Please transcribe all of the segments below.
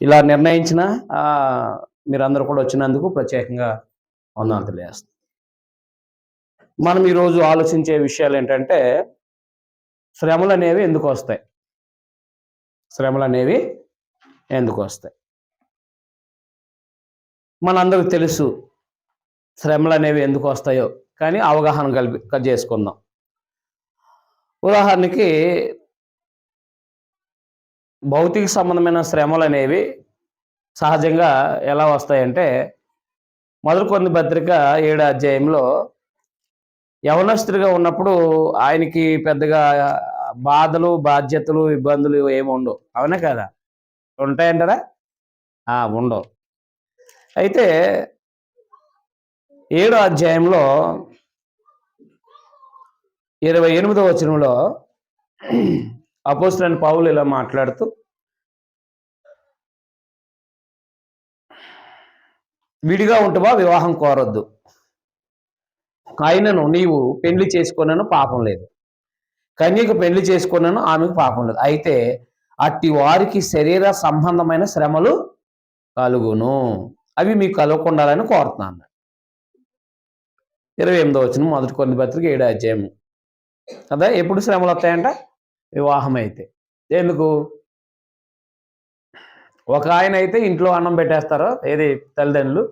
ఇలా నిర్ణయించిన మీరందరూ కూడా వచ్చినందుకు ప్రత్యేకంగా వందనాలు తెలియజేస్తాను. మనం ఈరోజు ఆలోచించే విషయాలు ఏంటంటే శ్రమలు అనేవి ఎందుకు వస్తాయి, శ్రమలు అనేవి ఎందుకు వస్తాయి. మనందరికి తెలుసు శ్రమలు అనేవి ఎందుకు వస్తాయో, కానీ అవగాహన చేసుకుందాం. ఉదాహరణకి భౌతిక సంబంధమైన శ్రమలు అనేవి సహజంగా ఎలా వస్తాయంటే, మొదటి కొరింథీ పత్రిక 7వ అధ్యాయంలో యవనస్తుడిగా ఉన్నప్పుడు ఆయనకి పెద్దగా బాధలు, బాధ్యతలు, ఇబ్బందులు ఏమి ఉండవు. అవునా కదా? ఉంటాయంటారా? ఉండవు. అయితే 7వ అధ్యాయంలో 28వ వచనంలో అపోస్తలుడైన పౌలు ఇలా మాట్లాడుతూ, విడిగా ఉంటవా వివాహం కోరొద్దు, ఆయనను నీవు పెళ్లి చేసుకున్నాను పాపం లేదు, కన్యకు పెళ్లి చేసుకున్నాను ఆమెకు పాపం లేదు, అయితే అట్టి వారికి శరీర సంబంధమైన శ్రమలు కలుగును, అవి మీకు కలగకుండాలని కోరుతున్నాను. 28వ వచనం మొదటి కొరింథీ పత్రిక 7వ అధ్యాయం కదా. ఎప్పుడు శ్రమలు వస్తాయంట? వివాహం అయితే. ఎందుకు? ఒక ఆయన అయితే ఇంట్లో అన్నం పెట్టేస్తారు, ఏది తల్లిదండ్రులు,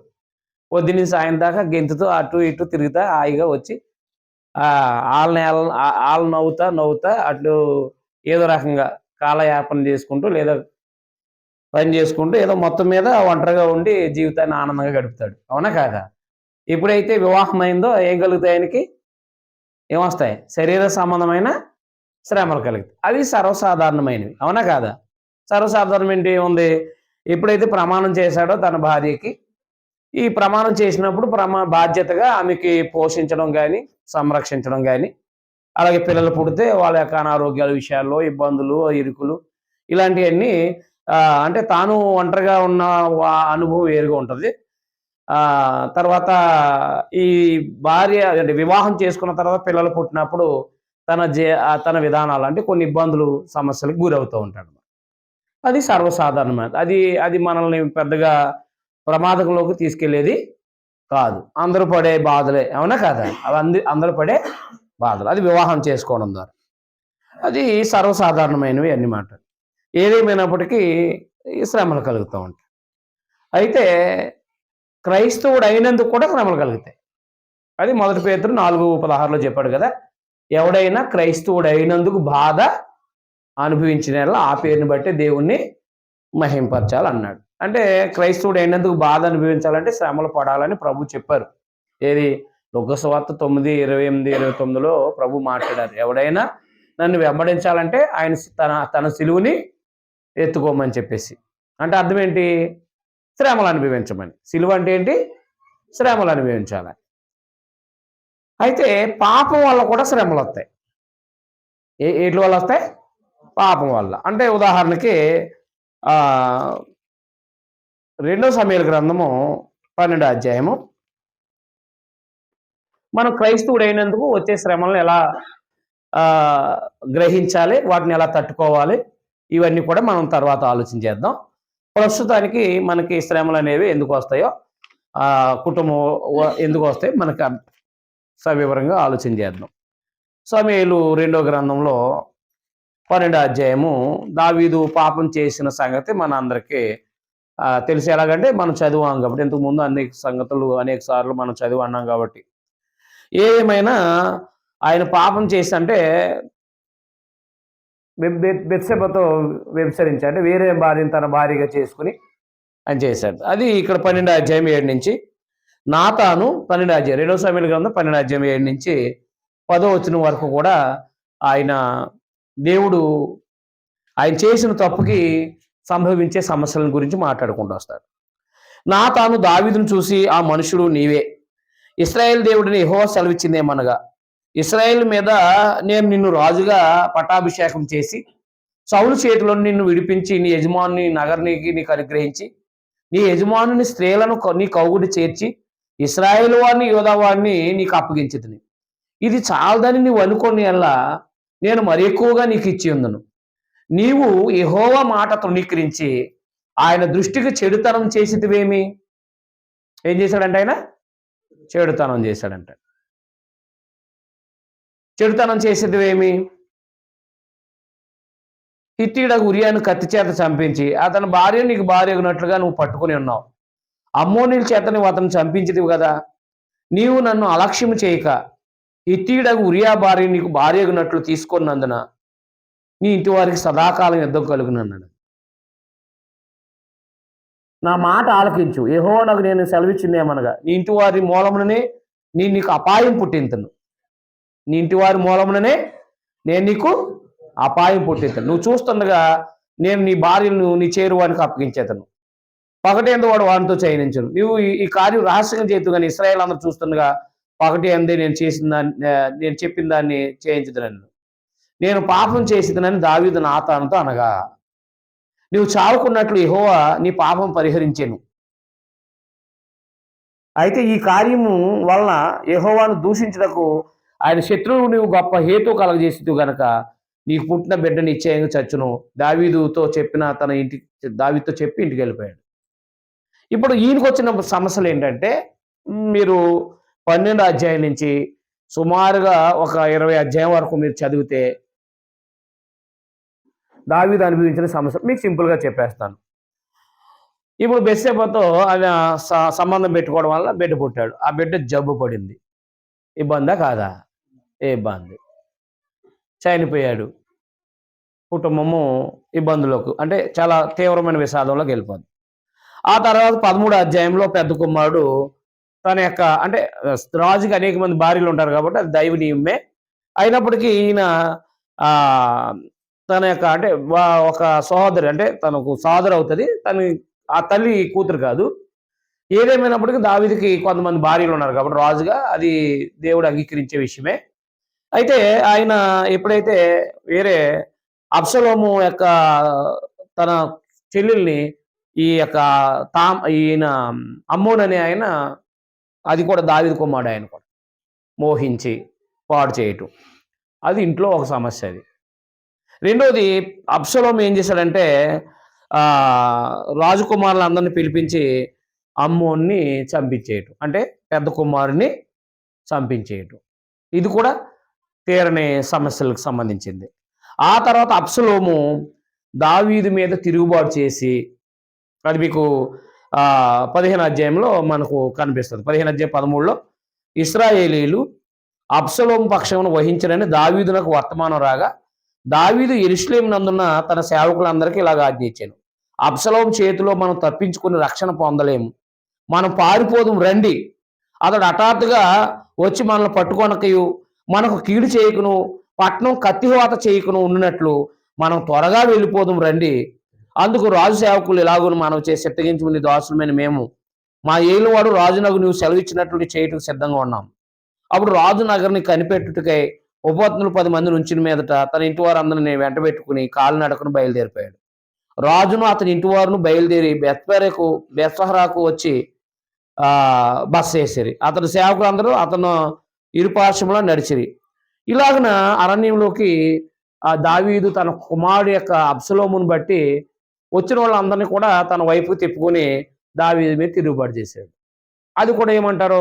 పొద్దున్న సాయం దాకా గెంతుతో అటు ఇటు తిరుగుతా హాయిగా వచ్చి వాళ్ళ నవ్వుతా అటు ఏదో రకంగా కాలయాపన చేసుకుంటూ లేదా పని చేసుకుంటూ ఏదో మొత్తం మీద ఒంటరిగా ఉండి జీవితాన్ని ఆనందంగా గడుపుతాడు. అవునా కాదా? ఎప్పుడైతే వివాహం అయిందో ఏం కలుగుతాయి? ఆయనకి ఏమొస్తాయి? శరీర సంబంధమైన శ్రమలు కలుగుతాయి. అవి సర్వసాధారణమైనవి. అవునా కాదా? సర్వసాధారణం ఏంటి ఉంది? ఎప్పుడైతే ప్రమాణం చేశాడో తన భార్యకి, ఈ ప్రమాణం చేసినప్పుడు బాధ్యతగా ఆమెకి పోషించడం కానీ, సంరక్షించడం కానీ, అలాగే పిల్లలు పుడితే వాళ్ళ యొక్క అనారోగ్యాల విషయాల్లో ఇబ్బందులు, ఇరుకులు, ఇలాంటివన్నీ అంటే తాను ఒంటరిగా ఉన్న అనుభవం వేరుగా ఉంటుంది. తర్వాత ఈ భార్య అంటే వివాహం చేసుకున్న తర్వాత పిల్లలు పుట్టినప్పుడు తన విధానాలు అంటే కొన్ని ఇబ్బందులు, సమస్యలకు గురవుతూ ఉంటాడు. అది సర్వసాధారణమైనది. అది మనల్ని పెద్దగా ప్రమాదంలోకి తీసుకెళ్లేది కాదు. అందరూ పడే బాధలే. అవునా కాదా? అవి అందరూ పడే బాధలు. అది వివాహం చేసుకోవడం ద్వారా అది సర్వసాధారణమైనవి అన్నమాట. ఏదేమైనప్పటికీ ఈ శ్రమలు కలుగుతూ ఉంటాయి. అయితే క్రైస్తవుడు అయినందుకు కూడా శ్రమలు కలుగుతాయి. అది మొదటి పేతురు 4:16 చెప్పాడు కదా. ఎవడైనా క్రైస్తవుడు అయినందుకు బాధ అనుభవించిన ఆ పేరుని బట్టి దేవుణ్ణి మహింపరచాలి అన్నాడు. అంటే క్రైస్తవుడు అయినందుకు బాధ అనుభవించాలంటే శ్రమలు పడాలని ప్రభు చెప్పారు. ఏది? లూకా సువార్త 9:28-29లో ప్రభు మాట్లాడారు. ఎవడైనా నన్ను వెంబడించాలంటే ఆయన తన సిలువుని ఎత్తుకోమని చెప్పేసి. అంటే అర్థం ఏంటి? శ్రమలు అనుభవించమని. సిలువ అంటే ఏంటి? శ్రమలు అనుభవించాలి. అయితే పాపం వల్ల కూడా శ్రమలు వస్తాయి. ఏట్ల వల్ల వస్తాయి? పాపం వల్ల. అంటే ఉదాహరణకి 2 సమూయేలు గ్రంథము 12వ అధ్యాయము, మనం క్రైస్తవుడు అయినందుకు వచ్చే శ్రమలను ఎలా గ్రహించాలి, వాటిని ఎలా తట్టుకోవాలి, ఇవన్నీ కూడా మనం తర్వాత ఆలోచన చేద్దాం. ప్రస్తుతానికి మనకి శ్రమలు అనేవి ఎందుకు వస్తాయో, కుటుంబం ఎందుకు వస్తాయో మనకి సవివరంగా ఆలోచన చేద్దాం. సమూయేలు 2వ గ్రంథంలో 12వ అధ్యాయము, దావీదు పాపం చేసిన సంగతి మన అందరికీ తెలిసి, ఎలాగంటే మనం చదివాం కాబట్టి, ఇంతకుముందు అనేక సార్లు మనం చదివి అన్నాం కాబట్టి. ఏమైనా ఆయన పాపం చేసి అంటే బెత్షెబతో వ్యభిచరించాడు, అంటే వేరే భార్యను తన భార్యగా చేసుకుని ఆయన చేశాడు. అది ఇక్కడ 12వ అధ్యాయం 7 నుంచి. నాతాను 12వ అధ్యాయం 2 సమూయేలు గ్రంథం 12వ అధ్యాయం 7 నుంచి 10వ వచనం వరకు కూడా దేవుడు ఆయన చేసిన తప్పుకి సంభవించే సమస్యల గురించి మాట్లాడుకుంటూ వస్తాడు. నాతాను దావీదును చూసి, ఆ మనుషుడు నీవే, ఇశ్రాయేలు దేవుడిని యెహోవా సెలవిచ్చిందేమనగా, ఇశ్రాయేలు మీద నేను నిన్ను రాజుగా పట్టాభిషేకం చేసి సౌలు చేతిలో నిన్ను విడిపించి నీ యజమాని నగరానికి నీకు అనుగ్రహించి నీ యజమానుని స్త్రీలను నీ కౌగుడి చేర్చి ఇశ్రాయేలు వారిని యోధా వారిని నీకు అప్పగించితిని. ఇది చాలదని నీవు అనుకోని అలా నేను మరి ఎక్కువగా నీకు ఇచ్చి ఉందును. నీవు యెహోవా మాట తృణీకరించి ఆయన దృష్టికి చెడుతనం చేసేటివేమి? ఏం చేశాడంట ఆయన? చెడుతనం చేశాడంట. చెడుతనం చేసేటివేమి? హిత్తీయుడగు ఉరియాను కత్తి చేత చంపించి అతని భార్య నీకు భార్యగునట్లుగా నువ్వు పట్టుకుని ఉన్నావు. అమ్మోనీయుల చేత నువ్వు అతను చంపించితివి కదా. నీవు నన్ను అలక్ష్యము చేయక హిత్తీయుడగు ఉరియా భార్య నీకు భార్యగునట్లు తీసుకున్నందున నీ ఇంటి వారికి సదాకాలం యుద్ధం కలుగునన్నాడు. నా మాట ఆలకించు, యెహోవానకు నేను సెలవిచ్చిందేమనగా నీ ఇంటి వారి మూలముననే నీకు అపాయం పుట్టింతును. నీ ఇంటి వారి మూలముననే నేను నీకు అపాయం పుట్టింతును. నువ్వు చూస్తుండగా నేను నీ భార్యను నీ చేరువానికి అప్పగించేతను. పగటి యందు వాడు వానితో చేయనించను. నువ్వు ఈ కార్యం రహస్యంగా చేతు కానీ ఇశ్రాయేలు అందరూ చూస్తుండగా పగటి యందే నేను చెప్పిన దాన్ని చేయించుదనను. నేను పాపం చేసిదనని దావీదు నాతానుతో అనగా నువ్వు చావుకున్నట్లు యెహోవా నీ పాపం పరిహరించెను. అయితే ఈ కార్యము వలన యెహోవాను దూషించుటకు ఆయన శత్రువు నువ్వు గొప్ప హేతు కలగజేసివు గనక నీకు పుట్టిన బిడ్డ నిశ్చయంగా చచ్చును. దావీదుతో చెప్పి ఇంటికి వెళ్ళిపోయాడు. ఇప్పుడు ఈయనకు వచ్చిన సమస్యలు ఏంటంటే మీరు 12 అధ్యాయం నుంచి సుమారుగా ఒక 20 అధ్యాయం వరకు మీరు చదివితే దావీదు అనుభవించిన సమస్య మీకు సింపుల్గా చెప్పేస్తాను. ఇప్పుడు బెత్షెబతో ఆయన సంబంధం పెట్టుకోవడం వల్ల బిడ్డ పుట్టాడు. ఆ బిడ్డ జబ్బు పడింది. ఇబ్బందా కాదా? ఏ ఇబ్బంది. చనిపోయాడు. కుటుంబము ఇబ్బందులకు అంటే చాలా తీవ్రమైన విషాదంలోకి వెళ్ళిపోద్ది. ఆ తర్వాత 13 అధ్యాయంలో పెద్ద కుమారుడు తన యొక్క అంటే రాజుకి అనేక మంది భార్యలు ఉంటారు కాబట్టి అది దైవనీయమే. అయినప్పటికీ ఈయన తన యొక్క అంటే ఒక సహోదరి అంటే తనకు సహోదరు అవుతుంది. ఆ తల్లి కూతురు కాదు. ఏదేమైనప్పటికీ దావీదుకి కొంతమంది భార్యలు ఉన్నారు కాబట్టి రాజుగా అది దేవుడు అంగీకరించే విషయమే. అయితే ఆయన ఎప్పుడైతే వేరే అబ్షలోము యొక్క తన చెల్లెల్ని ఈ యొక్క ఈయన అమ్మోన్ అనే ఆయన అది కూడా దావీదు కుమారుడు ఆయన కూడా మోహించి పాడు చేయటం అది ఇంట్లో ఒక సమస్య. అది రెండోది అబ్షలోము ఏం చేశాడంటే రాజకుమారులందరినీ పిలిపించి అమ్మోన్ని చంపించేయటం అంటే పెద్ద కుమారుని చంపించేయటం ఇది కూడా తీరని సమస్యలకు సంబంధించింది. ఆ తర్వాత అబ్షలోము దావీదు మీద తిరుగుబాటు చేసి అది మీకు 15 అధ్యాయంలో మనకు కనిపిస్తుంది. 15 అధ్యాయం 13లో ఇశ్రాయేలీలు అబ్షలోము పక్షమును వహించరని దావీదునకు వర్తమానం రాగా దావీదు యెరూషలేము నందున్న తన సేవకులందరికీ ఇలాగ ఆజ్ఞయించాను. అబ్షలోము చేతిలో మనం తప్పించుకుని రక్షణ పొందలేము. మనం పారిపోదుం రండి. అతడు హఠాత్తుగా వచ్చి మనల్ని పట్టుకొనకయు మనకు కీడు చేయకును పట్నం కత్తివాత చేయకును ఉన్నట్లు మనం త్వరగా వెళ్ళిపోదుం రండి. అందుకు రాజు సేవకులు ఇలాగును మనం చేసి ఎత్తగించుకుని దాసులమైన మేము మా ఏలువాడు రాజునకు నువ్వు సెలవిచ్చినట్లు చేయటకు సిద్ధంగా ఉన్నాం. అప్పుడు రాజు నగర్ని కనిపెట్టుటకై ఉపపత్నులు 10 మందిని ఉంచిన మీదట తన ఇంటి వారందరిని వెంట పెట్టుకుని కాలినడకను బయలుదేరిపోయాడు. రాజును అతని ఇంటి వారును బయలుదేరి బెత్సహరాకు వచ్చి బస చేసిరి. అతని సేవకులందరూ అతను ఇరుపార్శ్వంలో నడిచిరి. ఇలాగన అరణ్యంలోకి దావీదు తన కుమారుడు యొక్క అబ్షలోమును బట్టి వచ్చిన వాళ్ళందరినీ కూడా తన వైపుకు తిప్పుకొని దావీదు మీద తిరుగుబాటు చేశాడు. అది కూడా ఏమంటారు,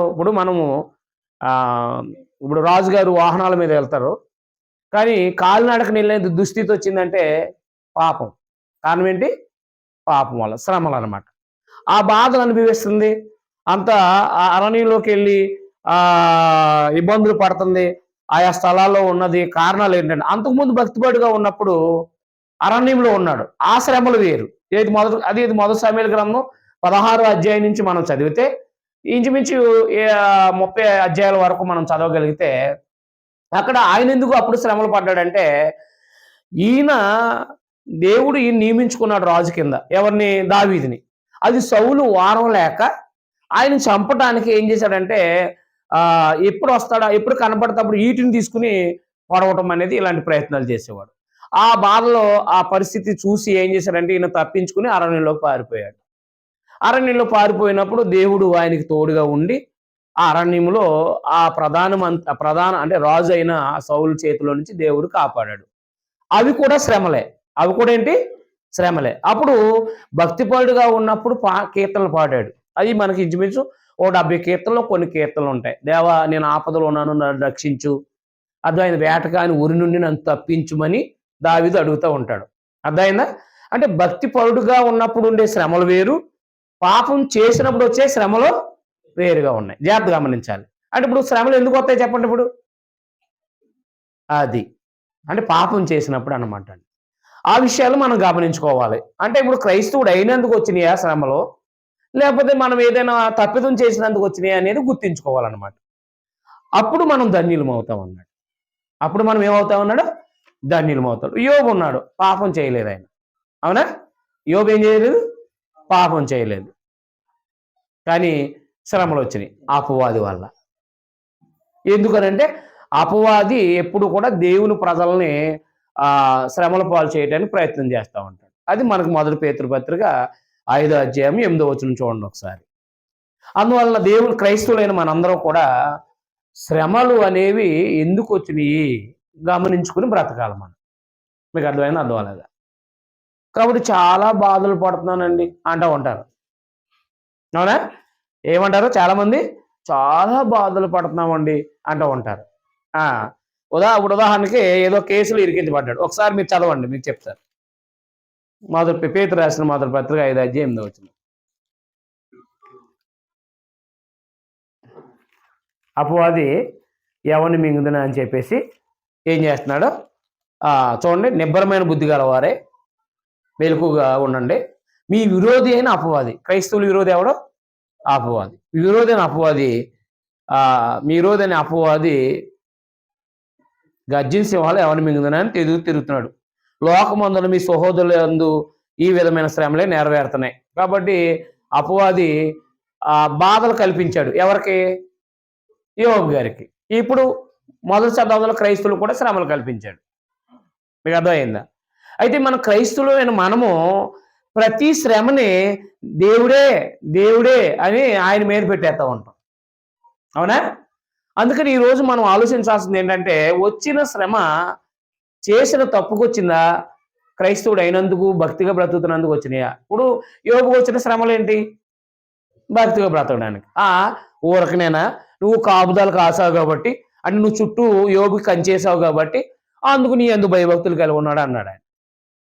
ఇప్పుడు రాజుగారు వాహనాల మీద వెళ్తారు కానీ కాలినడకన వెళ్ళే దుస్థితి వచ్చిందంటే పాపం. కారణం ఏంటి? పాపం వల్ల శ్రమలు అనమాట. ఆ బాధను అనుభవిస్తుంది. అంత అరణ్యంలోకి వెళ్ళి ఇబ్బందులు పడుతుంది. ఆయా స్థలాల్లో ఉన్నది కారణాలు ఏంటంటే అంతకుముందు భక్తిపడిగా ఉన్నప్పుడు అరణ్యంలో ఉన్నాడు. ఆ శ్రమలు వేరు. ఇది మొదటి సమూయేలు గ్రంథం 16 అధ్యాయం నుంచి మనం చదివితే ఇంచుమించు 30 అధ్యాయాల వరకు మనం చదవగలిగితే అక్కడ ఆయన ఎందుకు అప్పుడు శ్రమలు పడ్డాడంటే ఈయన దేవుడు ఈయన నియమించుకున్నాడు రాజు కింద. ఎవరిని? దావీదుని. అది సౌలు వారం లేక ఆయన చంపడానికి ఏం చేశాడంటే ఎప్పుడు వస్తాడా ఎప్పుడు కనపడేటప్పుడు ఈటిని తీసుకుని పొడవటం అనేది ఇలాంటి ప్రయత్నాలు చేసేవాడు. ఆ బాధలో ఆ పరిస్థితి చూసి ఏం చేశాడంటే ఈయన తప్పించుకుని అరణ్యంలోకి పారిపోయాడు. అరణ్యంలో పారిపోయినప్పుడు దేవుడు ఆయనకి తోడుగా ఉండి ఆ అరణ్యంలో ఆ ప్రధాన అంటే రాజు అయిన సౌలు చేతిలో నుంచి దేవుడు కాపాడాడు. అవి కూడా శ్రమలే. అవి కూడా ఏంటి? శ్రమలే. అప్పుడు భక్తిపరుడుగా ఉన్నప్పుడు కీర్తనలు పాడాడు. అయి మనకి ఇంచుమించు ఓ 70 కీర్తనలో కొన్ని కీర్తనలు ఉంటాయి. దేవా నేను ఆపదలో ఉన్నాను నన్ను రక్షించు. అర్థమైంది. వేటకాని ఉరి నుండి నన్ను తప్పించుమని దావీదు అడుగుతూ ఉంటాడు. అర్థమైందా? అంటే భక్తిపరుడుగా ఉన్నప్పుడు ఉండే శ్రమలు వేరు, పాపం చేసినప్పుడు వచ్చే శ్రమలు వేరుగా ఉన్నాయి. జాగ్రత్తగా గమనించాలి. అంటే ఇప్పుడు శ్రమలు ఎందుకు వస్తాయి చెప్పండి ఇప్పుడు? అది. అంటే పాపం చేసినప్పుడు అన్నమాట. ఆ విషయాలు మనం గమనించుకోవాలి. అంటే ఇప్పుడు క్రైస్తవుడు అయినందుకు వచ్చినాయా శ్రమలు? లేకపోతే మనం ఏదైనా తప్పిదం చేసినందుకు వచ్చినాయా అనేది గుర్తించుకోవాలన్నమాట. అప్పుడు మనం ధన్యులమవుతాం అన్నాడు. అప్పుడు మనం ఏమవుతాం అన్నాడు? ధన్యులమవుతాడు. యోబు ఉన్నాడు. పాపం చేయలేదు ఆయన. అవునా? యోబు ఏం చేయలేదు? పాపం చేయలేదు. కానీ శ్రమలు వచ్చినాయి అపవాది వల్ల. ఎందుకనంటే అపవాది ఎప్పుడు కూడా దేవుని ప్రజల్ని శ్రమల పాలు చేయడానికి ప్రయత్నం చేస్తూ ఉంటాడు. అది మనకు మొదటి పేతురు పత్రిక 5వ అధ్యాయం 8వ వచనం చూడండి ఒకసారి. అందువలన దేవుని క్రైస్తవులైన మనందరం కూడా శ్రమలు అనేవి ఎందుకు వచ్చినాయి గమనించుకుని బ్రతకాలి మనం. మీకు అర్థమైందా? అర్థం అవ్వలేదా? కాబట్టి చాలా బాధలు పడుతున్నానండి అంటూ ఉంటారు. అవునా? ఏమంటారు చాలామంది? చాలా బాధలు పడుతున్నామండి అంటూ ఉంటారు. ఇప్పుడు ఉదాహరణకి ఏదో కేసులు ఇరికించబడ్డాడు. ఒకసారి మీరు చదవండి, మీకు చెప్తారు. పేతురు రాసిన మొదటి పత్రిక 5వ అధ్యాయం 8వ వచనం. అపవాది ఎవరిని మింగుదునా అని చెప్పేసి ఏం చేస్తున్నాడు? చూడండి, నిబ్బరమైన బుద్ధి గలవారే మెలకుగా ఉండండి. మీ విరోధి అయిన అపవాది, క్రైస్తవుల విరోధి ఎవడో? అపవాది. విరోధి అయిన అపవాది, మీ విరోధి అయిన అపవాది గర్జిన సింహాలు ఎవరిని మింగుదనని తిరుగుతున్నాడు. లోకమందున మీ సహోదరులందు ఈ విధమైన శ్రమలే నెరవేరుతున్నాయి. కాబట్టి అపవాది బాధలు కల్పించాడు. ఎవరికి? యోబు గారికి. ఇప్పుడు మొదటి శతాబ్దంలో క్రైస్తవులు కూడా శ్రమలు కల్పించాడు. మీకు అర్థమైందా? అయితే మన క్రైస్తవులైన మనము ప్రతి శ్రమని దేవుడే దేవుడే అని ఆయన మీద పెట్టేస్తూ ఉంటాం. అవునా? అందుకని ఈరోజు మనం ఆలోచించాల్సింది ఏంటంటే, వచ్చిన శ్రమ చేసిన తప్పుకొచ్చిందా, క్రైస్తవుడు అయినందుకు భక్తిగా బ్రతుకుతున్నందుకు వచ్చినాయా? ఇప్పుడు యోబుకు వచ్చిన శ్రమలు ఏంటి? భక్తిగా బ్రతకడానికి. ఊరకనేనా నువ్వు కాపుదలు కాసావు కాబట్టి, అంటే నువ్వు చుట్టూ యోబుకి కంచేసావు కాబట్టి అందుకు నీ యందు భయభక్తులు కలిగి ఉన్నాడు అన్నాడు ఆయన.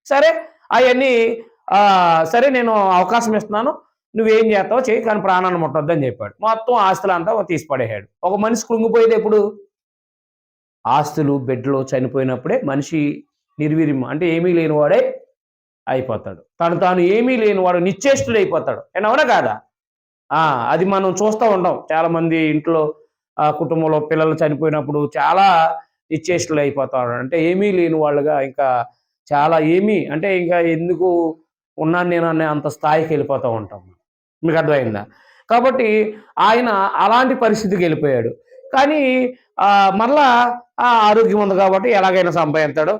సరే, అవన్నీ సరే నేను అవకాశం ఇస్తున్నాను, నువ్వేం చేస్తావో చెయ్యి, కానీ ప్రాణాన్ని ముట్టొద్దని చెప్పాడు. మొత్తం ఆస్తులంతా తీసి పడేశాడు. ఒక మనిషి కృంగిపోయేది ఎప్పుడు? ఆస్తులు బెడ్లో చనిపోయినప్పుడే మనిషి నిర్వీర్యం, అంటే ఏమీ లేనివాడే అయిపోతాడు. తాను ఏమీ లేనివాడు నిశ్చేష్టుడు అయిపోతాడు. అవునా కాదా? అది మనం చూస్తూ ఉంటాం. చాలామంది ఇంట్లో కుటుంబంలో పిల్లలు చనిపోయినప్పుడు చాలా నిశ్చేష్టులు అయిపోతాడు. అంటే ఏమీ లేని వాళ్ళుగా, ఇంకా చాలా అంటే ఇంకా ఎందుకు ఉన్నాను నేను అనే అంత స్థాయికి వెళ్ళిపోతూ ఉంటాం. మీకు అర్థమైందా? కాబట్టి ఆయన అలాంటి పరిస్థితికి వెళ్ళిపోయాడు. కానీ మరలా ఆరోగ్యం ఉంది కాబట్టి ఎలాగైనా సంపాదిస్తాడు,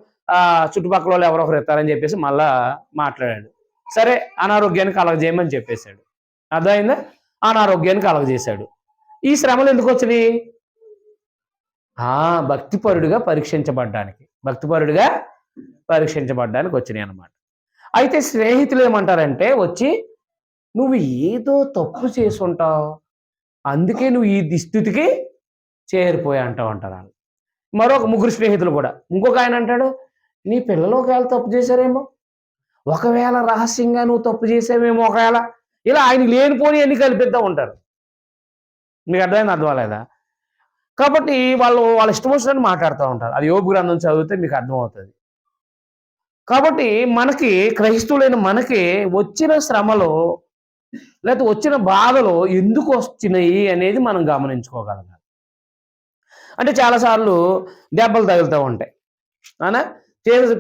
చుట్టుపక్కల వాళ్ళు ఎవరొకరు ఇస్తారని చెప్పేసి మళ్ళా మాట్లాడాడు. సరే, అనారోగ్యాన్ని కలగజేయమని చెప్పేశాడు. అర్థమైందా? అనారోగ్యాన్ని కలగజేశాడు. ఈ శ్రమలు ఎందుకు వచ్చినాయి? భక్తిపరుడుగా పరీక్షించబడ్డానికి వచ్చినాయి అన్నమాట. అయితే స్నేహితులు ఏమంటారంటే వచ్చి, నువ్వు ఏదో తప్పు చేసి ఉంటావు, అందుకే నువ్వు ఈ దుస్థితికి చేరిపోయా అంటావు అంటారు వాళ్ళు. మరొక ముగ్గురు స్నేహితులు కూడా. ఇంకొక ఆయన అంటాడు, నీ పిల్లలు ఒకవేళ తప్పు చేశారేమో, ఒకవేళ రహస్యంగా నువ్వు తప్పు చేసావేమో, ఒకవేళ ఇలా ఆయన లేనిపోని అన్ని కల్పిస్తూ ఉంటారు. మీకు అర్థమైంది? అర్థం అవ్వలేదా? కాబట్టి వాళ్ళ ఇష్టం వచ్చినట్టు మాట్లాడుతూ ఉంటారు. అది యోబు గ్రంథం చదివితే మీకు అర్థమవుతుంది. కాబట్టి మనకి, క్రైస్తవులైన మనకి వచ్చిన శ్రమలో లేకపోతే వచ్చిన బాధలు ఎందుకు వచ్చినాయి అనేది మనం గమనించుకోగలగాలి. అంటే చాలాసార్లు దెబ్బలు తగులుతూ ఉంటాయి. అవునా?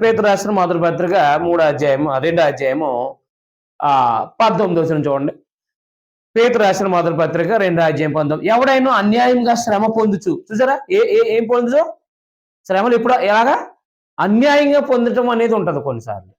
పేతురు రాసిన మొదటి పత్రిక 2వ అధ్యాయము 19వ వచనం చూడండి. పేతురు రాసిన మొదటి పత్రిక 2వ అధ్యాయం 19. ఎవడైనా అన్యాయంగా శ్రమ పొందుచు, చూసారా? ఏం పొందుచు? శ్రమలు ఎప్పుడు ఎలాగా? అన్యాయంగా పొందటం అనేది ఉంటుంది కొన్నిసార్లు.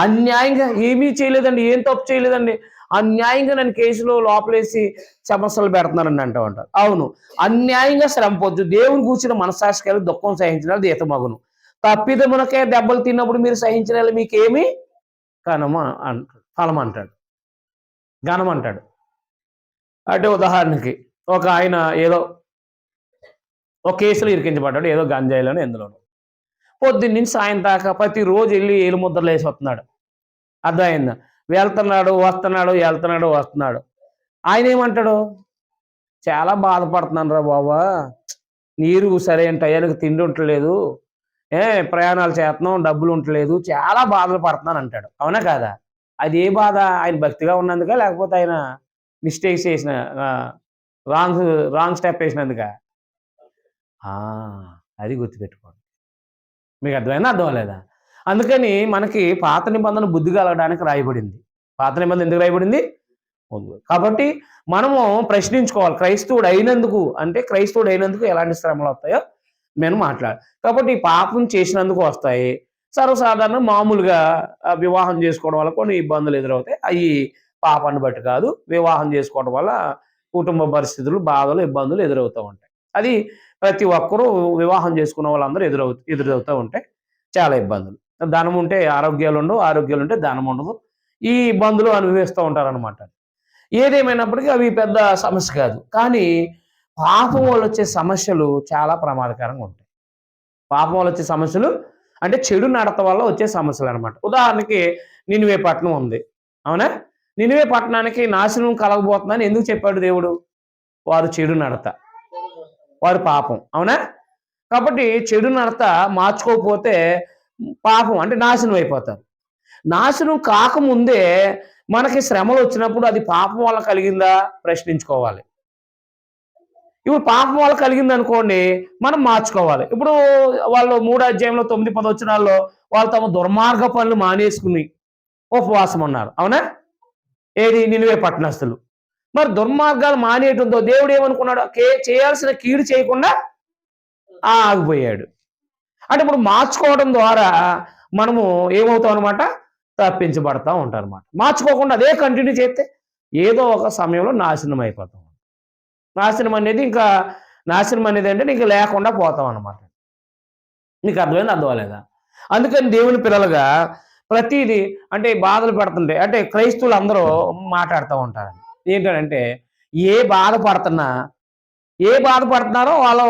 అన్యాయంగా ఏమీ చేయలేదండి, ఏం తప్పు చేయలేదండి, అన్యాయంగా నన్ను కేసులో లోపలేసి సమస్యలు పెడుతున్నారని అంటూ ఉంటారు. అవును, అన్యాయంగా శ్రమ పొందు దేవుని కూర్చున్న మనస్సాక్షి కలిగి దుఃఖం సహించిన దీతమగును. తప్పిదమునకే దెబ్బలు తిన్నప్పుడు మీరు సహించిన మీకేమి కనమ అంటాడు, ఫలం అంటాడు, ఘనం అంటాడు. అంటే ఉదాహరణకి ఒక ఆయన ఏదో ఒక కేసులో ఇరికించబడ్డాడు, ఏదో గంజాయిలోనో ఎందులోనో. పొద్దున్న నుంచి సాయం దాకా ప్రతిరోజు వెళ్ళి ఏలు ముద్రలు వేసి వస్తున్నాడు. అర్థమైందా? వెళ్తున్నాడు వస్తున్నాడు, వెళ్తున్నాడు వస్తున్నాడు. ఆయన ఏమంటాడు? చాలా బాధపడుతున్నాను రా బాబా, నీరు సరైన టయానికి తిండి ఉండలేదు, ప్రయాణాలు చేస్తున్నాం, డబ్బులు ఉండలేదు, చాలా బాధలు పడుతున్నాను అంటాడు. అవునా కాదా? అది ఏ బాధ? ఆయన భక్తిగా ఉన్నందుక, లేకపోతే ఆయన మిస్టేక్స్ చేసిన రాంగ్ రాంగ్ స్టెప్ వేసినందుక? అది గుర్తుపెట్టుకోండి. మీకు అర్థమైందా? అర్థం లేదా? అందుకని మనకి పాత నిబంధన బుద్ధి కలగడానికి రాయబడింది. పాత నిబంధన ఎందుకు రాయబడింది? కాబట్టి మనము ప్రశ్నించుకోవాలి. క్రైస్తవుడు అయినందుకు ఎలాంటి శ్రమలు వస్తాయో నేను మాట్లాడాలి. కాబట్టి ఈ పాపం చేసినందుకు వస్తాయి. సర్వసాధారణ మామూలుగా వివాహం చేసుకోవడం వల్ల కొన్ని ఇబ్బందులు ఎదురవుతాయి. అవి పాపాన్ని బట్టి కాదు, వివాహం చేసుకోవడం వల్ల కుటుంబ పరిస్థితులు, బాధలు, ఇబ్బందులు ఎదురవుతూ ఉంటాయి. అది ప్రతి ఒక్కరూ వివాహం చేసుకున్న వాళ్ళందరూ ఎదురవుతూ ఉంటాయి చాలా ఇబ్బందులు. ధనం ఉంటే ఆరోగ్యాలు ఉండవు, ఆరోగ్యాలు ఉంటే ధనం ఉండదు. ఈ ఇబ్బందులు అనుభవిస్తూ ఉంటారనమాట. ఏదేమైనప్పటికీ అవి పెద్ద సమస్య కాదు. కానీ పాపం వల్ల వచ్చే సమస్యలు చాలా ప్రమాదకరంగా ఉంటాయి. పాపం వల్ల వచ్చే సమస్యలు అంటే చెడు నడత వల్ల వచ్చే సమస్యలు అనమాట. ఉదాహరణకి నినివే పట్టణం ఉంది, అవునా? నినివే పట్టణానికి నాశనం కలగబోతుందని ఎందుకు చెప్పాడు దేవుడు? వారు చెడు నడత, వారు పాపం, అవునా? కాబట్టి చెడు నడత మార్చుకోకపోతే పాపం అంటే నాశనం అయిపోతారు. నాశనం కాకముందే మనకి శ్రమలు వచ్చినప్పుడు అది పాపం వల్ల కలిగిందా ప్రశ్నించుకోవాలి. ఇప్పుడు పాపం వల్ల కలిగింది అనుకోండి, మనం మార్చుకోవాలి. ఇప్పుడు వాళ్ళు 3 అధ్యాయంలో 9, 10 వచనాల్లో వాళ్ళు తమ దుర్మార్గ పనులు మానేసుకుని ఉపవాసం ఉన్నారు, అవునా? ఏది? నినివే పట్టణస్థులు. మరి దుర్మార్గాలు మానేయటంతో దేవుడు ఏమనుకున్నాడు? చేయాల్సిన కీడు చేయకుండా ఆగిపోయాడు. అంటే ఇప్పుడు మార్చుకోవడం ద్వారా మనము ఏమవుతాం అనమాట? తప్పించబడతా ఉంటాం అనమాట. మార్చుకోకుండా అదే కంటిన్యూ చేస్తే ఏదో ఒక సమయంలో నాశనం అయిపోతాం. నాశనం అనేది అంటే నీకు లేకుండా పోతాం అనమాట. నీకు అర్థమైంది? అర్థం లేదా? అందుకని దేవుని పిల్లలుగా ప్రతిదీ అంటే బాధలు పడుతుంటే అంటే క్రైస్తవులు అందరూ మాట్లాడుతూ ఉంటారు. ఏంటంటే ఏ బాధపడుతున్నారో వాళ్ళు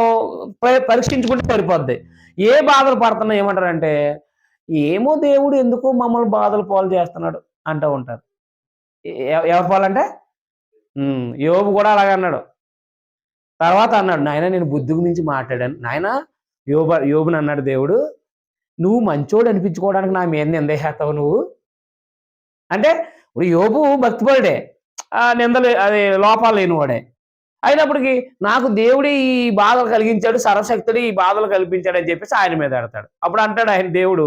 పరీక్షించుకుంటే సరిపోద్ది. ఏ బాధలు పడుతున్నా ఏమంటారంటే, ఏమో దేవుడు ఎందుకో మమ్మల్ని బాధలు పాలు చేస్తున్నాడు అంటూ ఉంటారు. ఎవరి పాలంటే యోబు కూడా అలాగే అన్నాడు. తర్వాత అన్నాడు, నాయన నేను బుద్ధికి మించి మాట్లాడాను. నాయన యోబుని అన్నాడు దేవుడు, నువ్వు మంచోడు అనిపించుకోవడానికి నా మీద నిందేసేస్తావు నువ్వు అంటే. ఇప్పుడు యోబు భక్తిపరుడే, నిందలు అది లోపాలు లేనివాడే. అయినప్పటికీ నాకు దేవుడే ఈ బాధలు కలిగించాడు, సర్వశక్తుడు ఈ బాధలు కల్పించాడు అని చెప్పేసి ఆయన మీద ఎడతాడు. అప్పుడు అంటాడు ఆయన దేవుడు,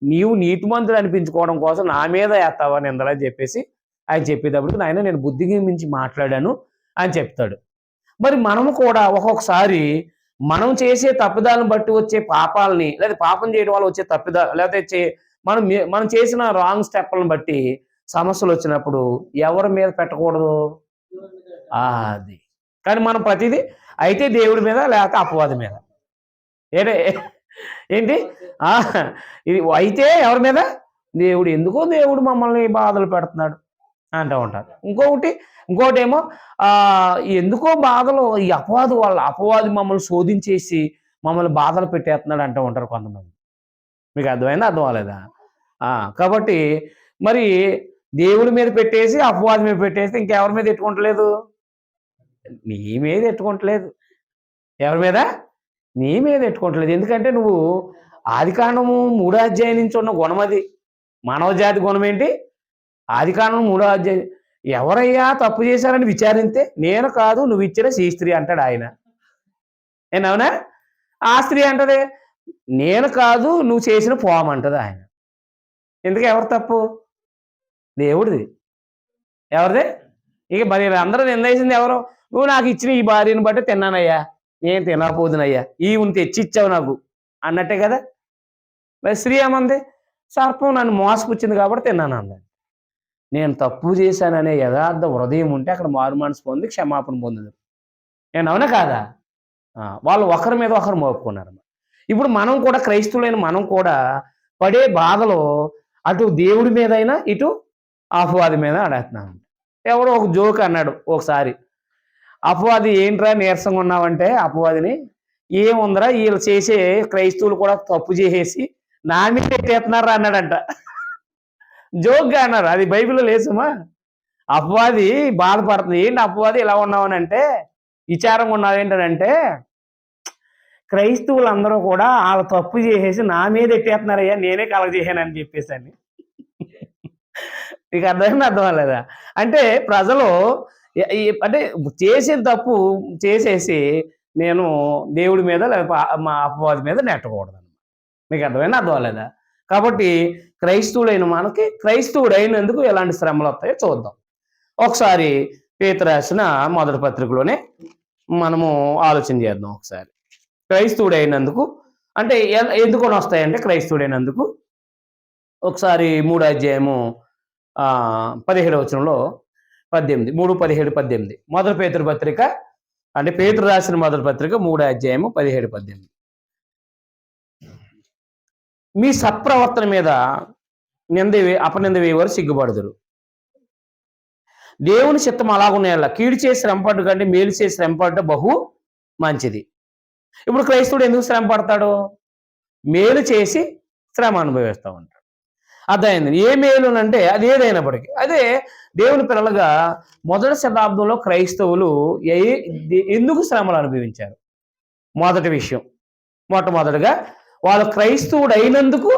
నీవు నీతిమంతుడు అనిపించుకోవడం కోసం నా మీద వేస్తావా నిందలని చెప్పేసి ఆయన చెప్పేటప్పటికి, నాయన నేను బుద్ధికి మించి మాట్లాడాను అని చెప్తాడు. మరి మనము కూడా ఒక్కొక్కసారి మనం చేసే తప్పిదాలను బట్టి వచ్చే పాపాలని, లేదా పాపం చేయడం వల్ల వచ్చే తప్పిదాలు, లేకపోతే మనం చేసిన రాంగ్ స్టెప్లను బట్టి సమస్యలు వచ్చినప్పుడు ఎవరి మీద పెట్టకూడదు? అది. కానీ మనం ప్రతిదీ అయితే దేవుడి మీద, లేకపోతే అపవాది మీద. ఏంటి? ఇది అయితే ఎవరి మీద? దేవుడు. ఎందుకో దేవుడు మమ్మల్ని బాధలు పెడుతున్నాడు అంటూ ఉంటారు. ఇంకోటేమో ఎందుకో బాధలు ఈ అపవాది మమ్మల్ని శోధించేసి మమ్మల్ని బాధలు పెట్టేస్తున్నాడు అంటూ ఉంటారు కొంతమంది. మీకు అర్థమైందా? అర్థం అవ్వలేదా? కాబట్టి మరి దేవుడి మీద పెట్టేసి అపవాది మీద పెట్టేసి ఇంకెవరి మీద ఎట్టుకుంటలేదు? నీ మీద ఎట్టుకుంటలేదు. ఎవరి మీద? నీ మీద ఎట్టుకుంటలేదు. ఎందుకంటే నువ్వు ఆదికాండము 3వ అధ్యాయం నుంచి ఉన్న గుణం అది. మానవ జాతి గుణం ఏంటి? ఆదికాండం 3వ అధ్యాయం. ఎవరయ్యా తప్పు చేశారని విచారిస్తే, నేను కాదు నువ్వు ఇచ్చిన స్త్రీ అంటాడు ఆయన. అవునా? ఆ స్త్రీ అంటది, నేను కాదు నువ్వు చేసిన పోమ అంటది ఆయన. ఎందుకు? ఎవరు తప్పు? దేవుడిది. ఎవరిది? ఇక మరి అందరూ నిందేసింది ఎవరు? నువ్వు నాకు ఇచ్చిన ఈ భార్యను బట్టి తిన్నానయ్యా, నేను తినకపోదునయ్యా, ఈవుని తెచ్చి ఇచ్చావు నాకు అన్నట్టే కదా. మరి స్త్రీ ఏమంది? సర్పం నన్ను మోసపుచ్చింది కాబట్టి తిన్నాను అంది. నేను తప్పు చేశాననే యథార్థ హృదయం ఉంటే అక్కడ మారు మనసు పొంది క్షమాపణ పొందుదు. నేను అవునా కాదా? వాళ్ళు ఒకరి మీద ఒకరు మోపుకున్నారు. ఇప్పుడు మనం కూడా క్రైస్తవులైన మనం కూడా పడే బాధలో అటు దేవుడి మీదైనా ఇటు అపవాది మీద ఆడేస్తున్నాం. ఎవడో ఒక జోక్ అన్నాడు ఒకసారి, అపవాది ఏంట్రా నీరసంగా ఉన్నావంటే అపవాదిని, ఏముందిరా వీళ్ళు చేసే క్రైస్తవులు కూడా తప్పు చేసేసి నా మీద ఎట్టేస్తున్నారా అన్నాడంట. జోక్గా అన్నారు, అది బైబిల్లో లేసుమా. అపవాది బాధపడుతుంది, ఏంటి అపవాది ఇలా ఉన్నావని అంటే, విచారంగా ఉన్నావు ఏంటంటే, క్రైస్తవులందరూ కూడా వాళ్ళ తప్పు చేసేసి నా మీద ఎట్టేస్తున్నారయ్యా, నేనే కలగజేసానని చెప్పేసి అని. నీకు అర్థమైందా, అర్థం లేదా? అంటే ప్రజలు అంటే చేసిన తప్పు చేసేసి నేను దేవుడి మీద లేకపోతే మా అపవాది మీద నెట్టకూడదు. మీకు అర్థమైందా, అర్థం లేదా? కాబట్టి క్రైస్తవుడైన మనకి క్రైస్తవుడైనందుకు ఎలాంటి శ్రమలు వస్తాయో చూద్దాం. ఒకసారి పేతురు రాసిన మొదటి పత్రికలోనే మనము ఆలోచన చేద్దాం. ఒకసారి క్రైస్తవుడైనందుకు అంటే ఎందుకు వస్తాయంటే, క్రైస్తవుడైనందుకు ఒకసారి 3వ అధ్యాయము 17వ వచనంలో 18, 3, 17, 18 మొదటి పేతురు పత్రిక, అంటే పేతురు రాసిన మొదటి పత్రిక 3వ అధ్యాయము 17, 18. మీ సత్ప్రవర్తన మీద అపనింద వేయవారు సిగ్గుపడుదురు. దేవుని చిత్తం అలాగున్నాయల్లా కీడు చేసి శ్రమపడ్డ కంటే మేలు చేసి శ్రమపడ్డ బహు మంచిది. ఇప్పుడు క్రైస్తవుడు ఎందుకు శ్రమ పడతాడు? మేలు చేసి శ్రమ అనుభవిస్తూ ఉంటాడు. అర్థమైంది. ఏ మేలు అంటే అది ఏదైనప్పటికీ. అదే దేవుని పిల్లలుగా మొదటి శతాబ్దంలో క్రైస్తవులు ఎందుకు శ్రమలు అనుభవించారు? మొదటి విషయం, మొట్టమొదటిగా వాళ్ళు క్రైస్తవుడు అయినందుకు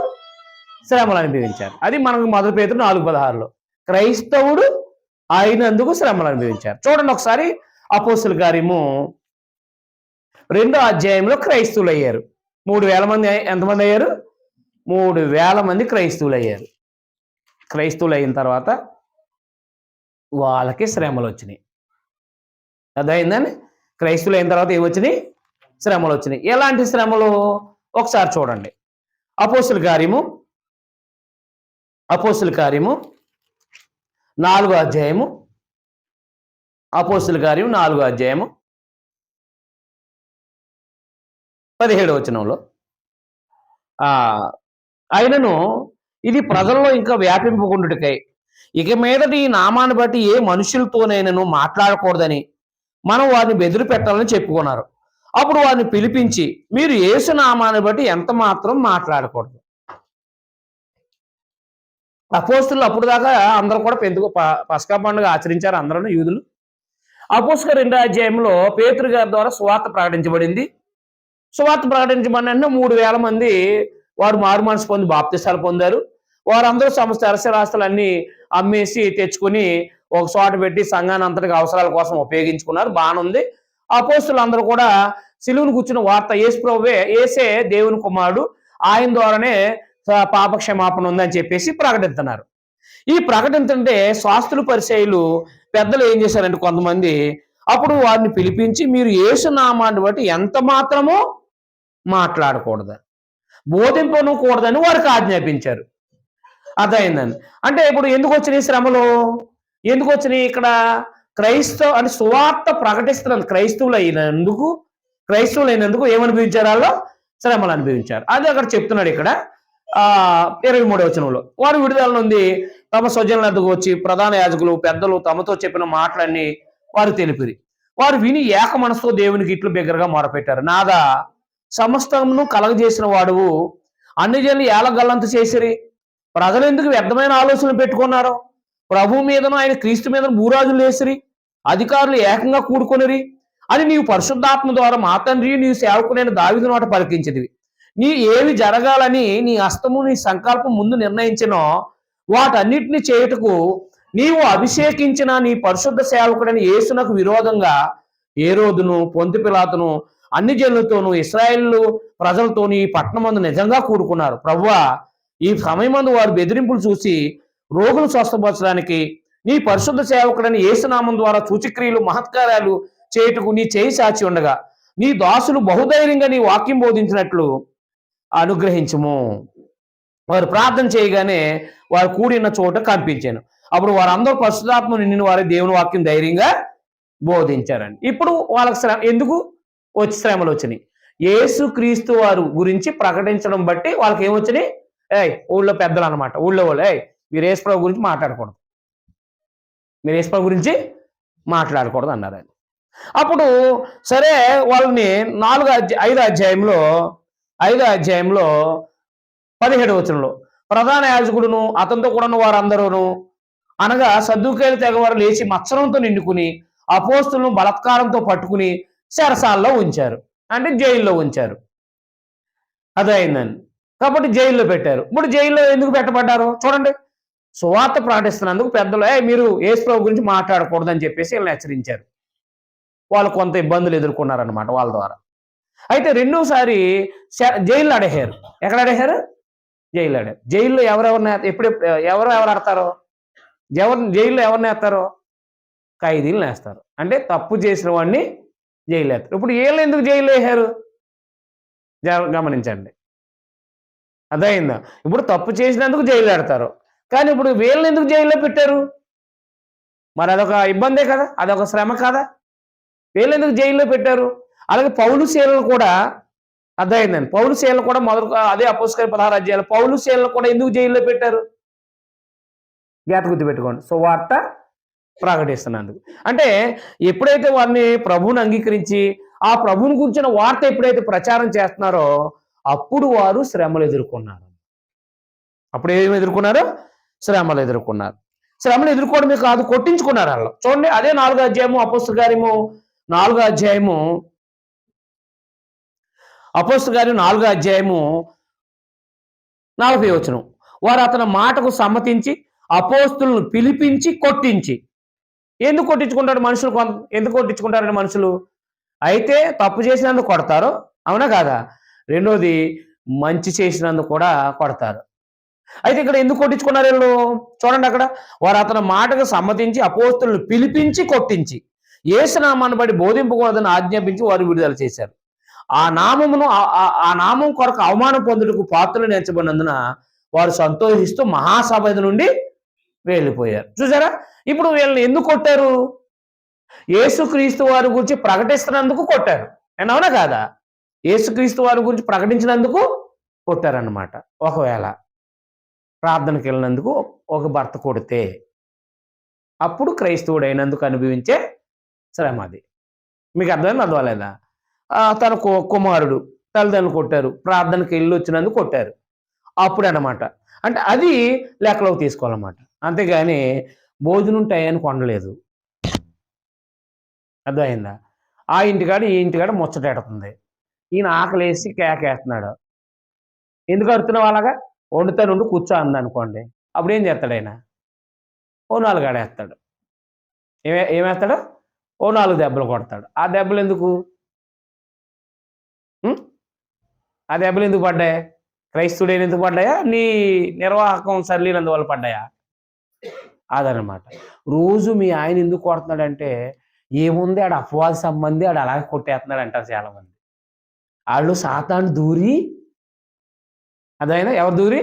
శ్రమలు అనుభవించారు. అది మనకు మొదటి పేతురు 4:16లో క్రైస్తవుడు అయినందుకు శ్రమలు అనుభవించారు. చూడండి ఒకసారి అపోస్తుల కార్యము 2వ అధ్యాయంలో క్రైస్తవులు అయ్యారు 3,000 మంది. ఎంతమంది అయ్యారు? 3,000 మంది క్రైస్తవులు అయ్యారు. క్రైస్తవులు అయిన తర్వాత వాళ్ళకి శ్రమలు వచ్చినాయి. అర్థమైందని? క్రైస్తవులు అయిన తర్వాత ఏమొచ్చినాయి? శ్రమలు వచ్చినాయి. ఎలాంటి శ్రమలు ఒకసారి చూడండి. అపోస్తుల కార్యము 4వ అధ్యాయము, అపోస్తుల కార్యం 4వ అధ్యాయము 17వ వచనంలో ఆయనను ఇది ప్రజల్లో ఇంకా వ్యాపింపకుండుటకై ఇక మీదట ఈ నామాన్ని బట్టి ఏ మనుషులతోనైనాను మాట్లాడకూడదని మనం వారిని బెదిరి పెట్టాలని చెప్పుకున్నారు. అప్పుడు వారిని పిలిపించి మీరు యేసు నామాన్ని బట్టి ఎంత మాత్రం మాట్లాడకూడదు. అపోస్తులు అప్పుడు దాకా అందరూ కూడా పస్కా పండుగ ఆచరించారు, అందరూ యూదులు. అపోస్తలుల 2వ అధ్యాయంలో పేతురు గారి ద్వారా సువార్త ప్రకటించబడింది. సువార్త ప్రకటించబడిన 3,000 మంది వారు మారు మనసు పొంది బాప్తిసాలు పొందారు. వారందరూ సమస్త అరసరాస్తులన్నీ అమ్మేసి తెచ్చుకుని ఒక చోట పెట్టి సంఘాన్ని అంతటికి అవసరాల కోసం ఉపయోగించుకున్నారు. బాగానే ఉంది. అపోస్తులందరూ కూడా సిలువను కూర్చున్న వార్త యేసే దేవుని కుమారుడు, ఆయన ద్వారానే పాప క్షమాపణ ఉందని చెప్పేసి ప్రకటిస్తున్నారు. ఈ ప్రకటించంటే శాస్త్రులు పరిసయ్యులు పెద్దలు ఏం చేశారంటే కొంతమంది అప్పుడు వారిని పిలిపించి మీరు యేసు నామాన్ని బట్టి ఎంత మాత్రమో మాట్లాడకూడదు, బోధింపకూడదని వారికి ఆజ్ఞాపించారు. అర్థమైందండి. అంటే ఇప్పుడు ఎందుకు వచ్చినాయి శ్రమలు? ఎందుకు వచ్చినాయి? ఇక్కడ అంటే సువార్త ప్రకటిస్తున్నారు. క్రైస్తవులైనందుకు ఏమనుభవించారు? వాళ్ళు శ్రమలు అనుభవించారు. అది అక్కడ చెప్తున్నాడు. ఇక్కడ 23వ వచనంలో వారు విడుదల నుండి తమ స్వజనులకు వచ్చి ప్రధాన యాజకులు పెద్దలు తమతో చెప్పిన మాటలన్నీ వారు తెలిపిరి. వారు విని ఏక మనసుతో దేవునికి ఇట్లు బిగ్గరగా మొరపెట్టారు. నాదా, సమస్తమును కలగజేసిన వాడువు అన్ని జనులు ఏలగల్లంత చేసిరి. ప్రజలు ఎందుకు వ్యర్థమైన ఆలోచనలు పెట్టుకున్నారు? ప్రభు మీదను ఆయన క్రీస్తు మీదను భూరాజులు వేసిరి, అధికారులు ఏకంగా కూడుకొనిరి అని నీవు పరిశుద్ధాత్మ ద్వారా మా తండ్రి నీవు సేవకునైన దావీదు నోట పలికించిదివి. నీ ఏవి జరగాలని నీ హస్తము నీ సంకల్పం ముందు నిర్ణయించినో వాటన్నిటిని చేయుటకు నీవు అభిషేకించిన నీ పరిశుద్ధ సేవకుడని యేసునకు విరోధంగా హేరోదును పొంతి పిలాతును అన్ని జనులతోనూ ఇశ్రాయేలు ప్రజలతోనూ ఈ పట్టణమందు నిజంగా కూడుకున్నారు. ప్రభువా, ఈ సమయమందు వారు బెదిరింపులు చూసి రోగులు స్వస్థపరచడానికి నీ పరిశుద్ధ సేవకుడని యేసునామం ద్వారా సూచక్రియలు మహత్కార్యాలు చేయుటకు నీ చేయి సాచి ఉండగా నీ దాసులు బహుధైర్యంగా నీ వాక్యం బోధించినట్లు అనుగ్రహించుము. వారు ప్రార్థన చేయగానే వారు కూడిన చోట కంపించాను. అప్పుడు వారందరూ పరిశుద్ధాత్మ నిండిన వారి దేవుని వాక్యం ధైర్యంగా బోధించారండి. ఇప్పుడు వాళ్ళకి ఎందుకు శ్రమలు వచ్చినాయి? యేసుక్రీస్తు వారు గురించి ప్రకటించడం బట్టి వాళ్ళకి ఏమొచ్చినాయి, ఊళ్ళో పెద్దలు అనమాట, ఊళ్ళో వాళ్ళు, మీరు యేసుప్రభు గురించి మాట్లాడకూడదు, మీరు యేసుప్రభు గురించి మాట్లాడకూడదు అన్నారు ఆయన. అప్పుడు సరే వాళ్ళని 5వ అధ్యాయంలో 17వ వచనంలో ప్రధాన యాజకుడును అతనితో కూడా వారందరూను అనగా సద్దూకయ్యుల తెగవారు లేచి మత్సరంతో నిండుకుని అపోస్తులను బలాత్కారంతో పట్టుకుని చెరసాల్లో ఉంచారు, అంటే జైల్లో ఉంచారు. అదైందండి. కాబట్టి జైల్లో పెట్టారు. ఇప్పుడు జైల్లో ఎందుకు పెట్టబడ్డారు చూడండి. సువార్త ప్రకటిస్తున్నందుకు పెద్దలు మీరు యేసుప్రభు గురించి మాట్లాడకూడదని చెప్పేసి వీళ్ళని హెచ్చరించారు. వాళ్ళు కొంత ఇబ్బందులు ఎదుర్కొన్నారనమాట వాళ్ళ ద్వారా. అయితే రెండోసారి జైల్లో అడేశారు. ఎక్కడ అడేశారు? జైల్లో అడారు. జైల్లో ఎవరు ఆడతారో, జైల్లో ఎవరిని వేస్తారో? ఖైదీలు వేస్తారు. అంటే తప్పు చేసిన వాడిని జైలు వేస్తారు. ఇప్పుడు వీళ్ళు ఎందుకు జైల్లో వేశారు గమనించండి. అదైందా? ఇప్పుడు తప్పు చేసినందుకు జైలు పెడతారు, కానీ ఇప్పుడు వీళ్ళని ఎందుకు జైల్లో పెట్టారు? మరి అదొక ఇబ్బందే కదా, అదొక శ్రమ కదా. వీళ్ళు ఎందుకు జైల్లో పెట్టారు? అలాగే పౌలు శీలను కూడా అర్థమైందండి. పౌలు శీలను కూడా అదే అపోస్తలుల 16 పౌలు శీలను కూడా ఎందుకు జైల్లో పెట్టారు? గుర్తుపెట్టుకోండి, సువార్త ప్రకటిస్తున్నందుకు. అంటే ఎప్పుడైతే వారిని ప్రభువుని అంగీకరించి ఆ ప్రభువుని గురించిన వార్త ఎప్పుడైతే ప్రచారం చేస్తున్నారో అప్పుడు వారు శ్రమలు ఎదుర్కొన్నారు. అప్పుడు ఏమి ఎదుర్కొన్నారు? శ్రమలు ఎదుర్కొన్నారు. శ్రమలు ఎదుర్కోవడమే కాదు, కొట్టించుకున్నారు వాళ్ళు. చూడండి, అదే 4వ అధ్యాయము అపోస్తలుల కార్యము 4వ అధ్యాయము 40వ వచనం. వారు అతని మాటకు సమ్మతించి అపోస్తులను పిలిపించి కొట్టించి. ఎందుకు కొట్టించుకుంటారు మనుషులు? ఎందుకు కొట్టించుకుంటారండి మనుషులు? అయితే తప్పు చేసినందుకు కొడతారు, అవునా కాదా? రెండోది మంచి చేసినందుకు కూడా కొడతారు. అయితే ఇక్కడ ఎందుకు కొట్టించుకున్నారు వీళ్ళు? చూడండి, అక్కడ వారు అతని మాటకు సమ్మతించి అపోస్తులను పిలిపించి కొట్టించి యేసునామాన్ని బట్టి బోధింపకూడదని ఆజ్ఞాపించి వారు విడుదల చేశారు. ఆ నామం కొరకు అవమానం పొందుటకు పాత్రలు నేర్చబడినందున వారు సంతోషిస్తూ మహాసభ నుండి వెళ్ళిపోయారు. చూసారా? ఇప్పుడు వీళ్ళని ఎందుకు కొట్టారు? యేసుక్రీస్తు వారి గురించి ప్రకటిస్తున్నందుకు కొట్టారు, అవునా కాదా? యేసుక్రీస్తు వారి గురించి ప్రకటించినందుకు కొట్టారన్నమాట. ఒకవేళ ప్రార్థనకి వెళ్ళినందుకు ఒక భర్త కొడితే అప్పుడు క్రైస్తవుడు అయినందుకు అనుభవించే శ్రమ అది. మీకు అర్థమైందా? తన కుమారుడు తల్లిదండ్రులు కొట్టారు, ప్రార్థనకి వెళ్ళి వచ్చినందుకు కొట్టారు, అప్పుడు అన్నమాట. అంటే అది లెక్కలోకి తీసుకోవాలన్నమాట. అంతేగాని భోజనం టయానికి వండలేదు, అర్థమైందా? ఆ ఇంటికాడ ఈ ఇంటికాడ ముచ్చటెడుతుంది, ఈయన ఆకలేసి కేకేస్తున్నాడు. ఎందుకు అడుగుతున్నావు అలాగా? వండుతానుండి కూర్చో అందనుకోండి, అప్పుడు ఏం చేస్తాడు ఆయన? ఓ 4 ఆడేస్తాడు. ఏమేస్తాడు? ఓ 4 దెబ్బలు కొడతాడు. ఆ దెబ్బలు ఎందుకు? ఆ దెబ్బలు ఎందుకు పడ్డాయి? క్రైస్తవుడైన ఎందుకు పడ్డాయా? నీ నిర్వాహకం సరిలేనందువల్ల పడ్డాయా? అదనమాట. రోజు మీ ఆయన ఎందుకు కొడుతున్నాడంటే ఏముంది, ఆడ అపవాద సంబంధి, ఆడు అలాగే కొట్టేస్తున్నాడు అంటారు చాలామంది. వాళ్ళు సాతాను దూరి, అదైనా ఎవరు దూరి?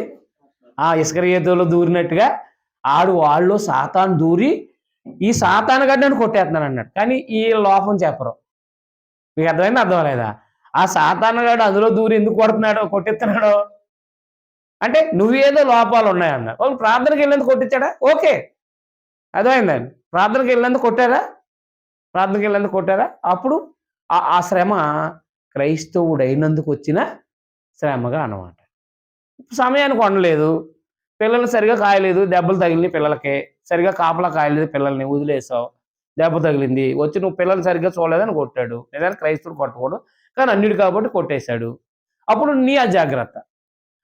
ఇస్కరియోతులో దూరినట్టుగా వాళ్ళు సాతాను దూరి ఈ సాతాను గడ్డని కొట్టేస్తున్నాడు అన్నాడు. కానీ ఈ లోపం చెప్పరు. మీకు అర్థమైందా? అర్థం లేదా? ఆ సాతాను గడ్డ అందులో దూరి ఎందుకు కొట్టిస్తున్నాడు అంటే నువ్వేదో లోపాలు ఉన్నాయన్నారు. వాళ్ళు ప్రార్థనకి వెళ్ళేందుకు కొట్టించాడా? ఓకే, అర్థమైందండి. ప్రార్థనకి వెళ్ళేందుకు కొట్టారా? అప్పుడు ఆ శ్రమ క్రైస్తవుడైనందుకు వచ్చిన శ్రమగా అన్నమాట. సమయానికి వండలేదు, పిల్లల్ని సరిగా కాయలేదు, దెబ్బలు తగిలినాయి పిల్లలకి, సరిగా కాపలా కాయలేదు, పిల్లల్ని వదిలేసావు, దెబ్బ తగిలింది, వచ్చి నువ్వు పిల్లల్ని సరిగ్గా చూడలేదని కొట్టాడు. నిజానికి క్రైస్తవుడు కొట్టకూడదు, కానీ అన్నిటి కాబట్టి కొట్టేశాడు. అప్పుడు నీ అజాగ్రత్త.